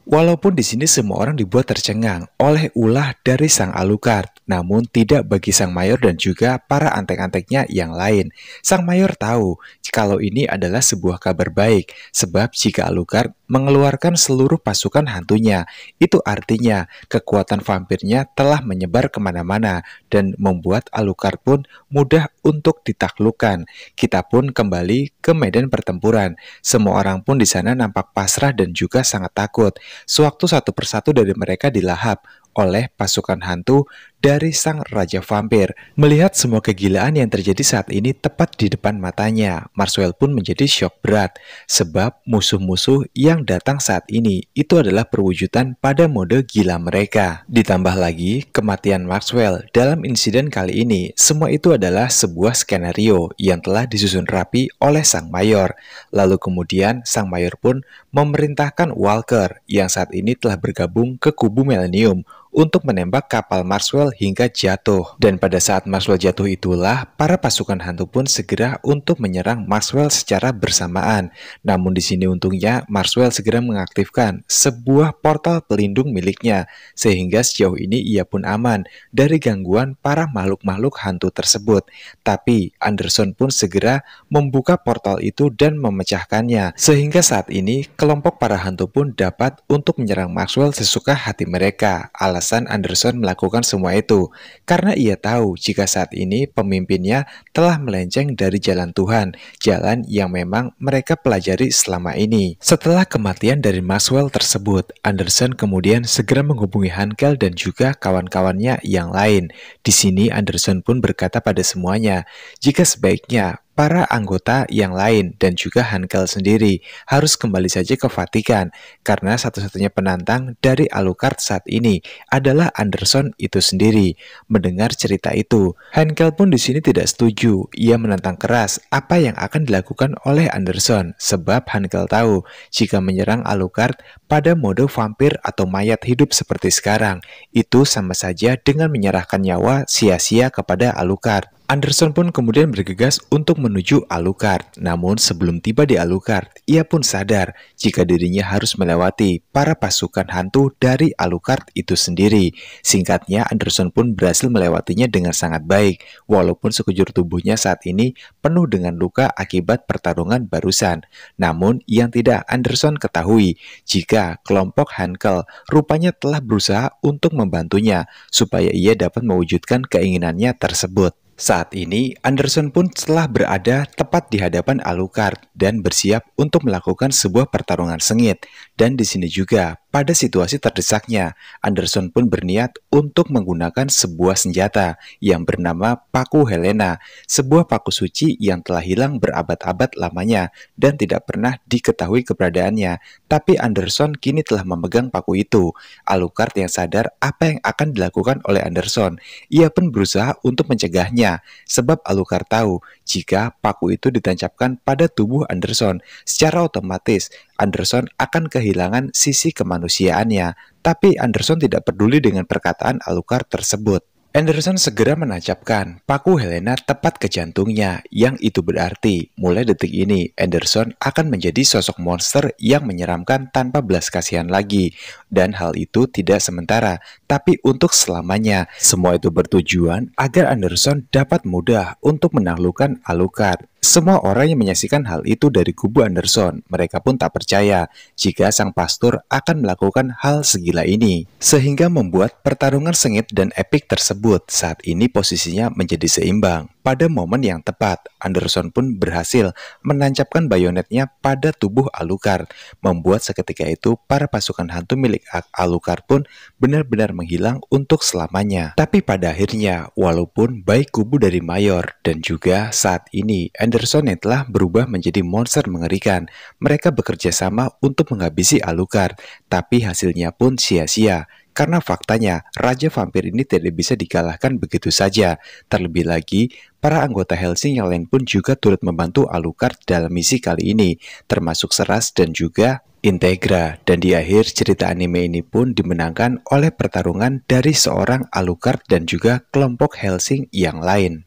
Walaupun di sini semua orang dibuat tercengang oleh ulah dari sang Alucard, namun tidak bagi sang mayor dan juga para antek-anteknya yang lain. Sang mayor tahu kalau ini adalah sebuah kabar baik, sebab jika Alucard mengeluarkan seluruh pasukan hantunya, itu artinya kekuatan vampirnya telah menyebar kemana-mana dan membuat Alucard pun mudah untuk ditaklukkan. Kita pun kembali ke medan pertempuran. Semua orang pun di sana nampak pasrah dan juga sangat takut. Sewaktu satu persatu dari mereka dilahap oleh pasukan hantu dari sang Raja Vampir. Melihat semua kegilaan yang terjadi saat ini tepat di depan matanya, Maxwell pun menjadi syok berat, sebab musuh-musuh yang datang saat ini itu adalah perwujudan pada mode gila mereka. Ditambah lagi, kematian Maxwell dalam insiden kali ini, semua itu adalah sebuah skenario yang telah disusun rapi oleh sang mayor. Lalu kemudian sang mayor pun memerintahkan Walker yang saat ini telah bergabung ke kubu Millennium untuk menembak kapal Maxwell hingga jatuh. Dan pada saat Maxwell jatuh itulah, para pasukan hantu pun segera untuk menyerang Maxwell secara bersamaan. Namun di sini untungnya Maxwell segera mengaktifkan sebuah portal pelindung miliknya, sehingga sejauh ini ia pun aman dari gangguan para makhluk-makhluk hantu tersebut. Tapi Anderson pun segera membuka portal itu dan memecahkannya, sehingga saat ini kelompok para hantu pun dapat untuk menyerang Maxwell sesuka hati mereka. Alasan Anderson melakukan semua itu karena ia tahu jika saat ini pemimpinnya telah melenceng dari jalan Tuhan, jalan yang memang mereka pelajari selama ini. Setelah kematian dari Maxwell tersebut, Anderson kemudian segera menghubungi Hankel dan juga kawan-kawannya yang lain. Di sini Anderson pun berkata pada semuanya, jika sebaiknya para anggota yang lain dan juga Hankel sendiri harus kembali saja ke Vatikan karena satu-satunya penantang dari Alucard saat ini adalah Anderson itu sendiri. Mendengar cerita itu, Hankel pun di sini tidak setuju. Ia menentang keras apa yang akan dilakukan oleh Anderson sebab Hankel tahu jika menyerang Alucard pada mode vampir atau mayat hidup seperti sekarang itu sama saja dengan menyerahkan nyawa sia-sia kepada Alucard. Anderson pun kemudian bergegas untuk menuju Alucard. Namun sebelum tiba di Alucard, ia pun sadar jika dirinya harus melewati para pasukan hantu dari Alucard itu sendiri. Singkatnya, Anderson pun berhasil melewatinya dengan sangat baik, walaupun sekujur tubuhnya saat ini penuh dengan luka akibat pertarungan barusan. Namun yang tidak Anderson ketahui, jika kelompok Hankel rupanya telah berusaha untuk membantunya supaya ia dapat mewujudkan keinginannya tersebut. Saat ini, Anderson pun telah berada tepat di hadapan Alucard dan bersiap untuk melakukan sebuah pertarungan sengit. Dan di sini juga, pada situasi terdesaknya, Anderson pun berniat untuk menggunakan sebuah senjata yang bernama Paku Helena, sebuah paku suci yang telah hilang berabad-abad lamanya dan tidak pernah diketahui keberadaannya. Tapi Anderson kini telah memegang paku itu. Alucard yang sadar apa yang akan dilakukan oleh Anderson, ia pun berusaha untuk mencegahnya, sebab Alucard tahu jika paku itu ditancapkan pada tubuh Anderson, secara otomatis Anderson akan kehilangan sisi kemanusiaannya. Tapi Anderson tidak peduli dengan perkataan Alucard tersebut. Anderson segera menancapkan paku Helena tepat ke jantungnya, yang itu berarti mulai detik ini Anderson akan menjadi sosok monster yang menyeramkan tanpa belas kasihan lagi. Dan hal itu tidak sementara, tapi untuk selamanya. Semua itu bertujuan agar Anderson dapat mudah untuk menaklukkan Alucard. Semua orang yang menyaksikan hal itu dari kubu Anderson, mereka pun tak percaya jika sang pastor akan melakukan hal segila ini. Sehingga membuat pertarungan sengit dan epik tersebut saat ini posisinya menjadi seimbang. Pada momen yang tepat, Anderson pun berhasil menancapkan bayonetnya pada tubuh Alucard, membuat seketika itu para pasukan hantu milik Alucard pun benar-benar menghilang untuk selamanya. Tapi pada akhirnya, walaupun baik kubu dari Mayor dan juga saat ini Anderson yang telah berubah menjadi monster mengerikan, mereka bekerja sama untuk menghabisi Alucard, tapi hasilnya pun sia-sia. Karena faktanya, Raja Vampir ini tidak bisa dikalahkan begitu saja. Terlebih lagi, para anggota Hellsing yang lain pun juga turut membantu Alucard dalam misi kali ini, termasuk Seras dan juga Integra. Dan di akhir cerita anime ini pun dimenangkan oleh pertarungan dari seorang Alucard dan juga kelompok Hellsing yang lain.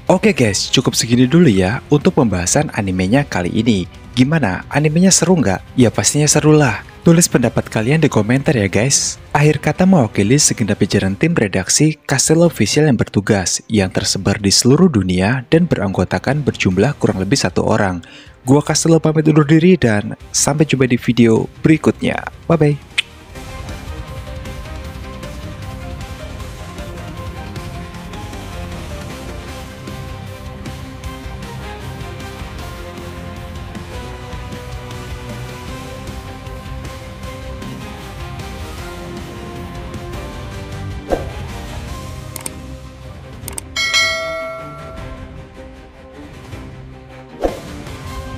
Oke guys, cukup segini dulu ya untuk pembahasan animenya kali ini. Gimana? Animenya seru nggak? Ya pastinya seru lah. Tulis pendapat kalian di komentar ya guys. Akhir kata mewakili segenap jajaran tim redaksi Kastel Official yang bertugas, yang tersebar di seluruh dunia dan beranggotakan berjumlah kurang lebih 1 orang. Gua Kastel pamit undur diri dan sampai jumpa di video berikutnya. Bye bye.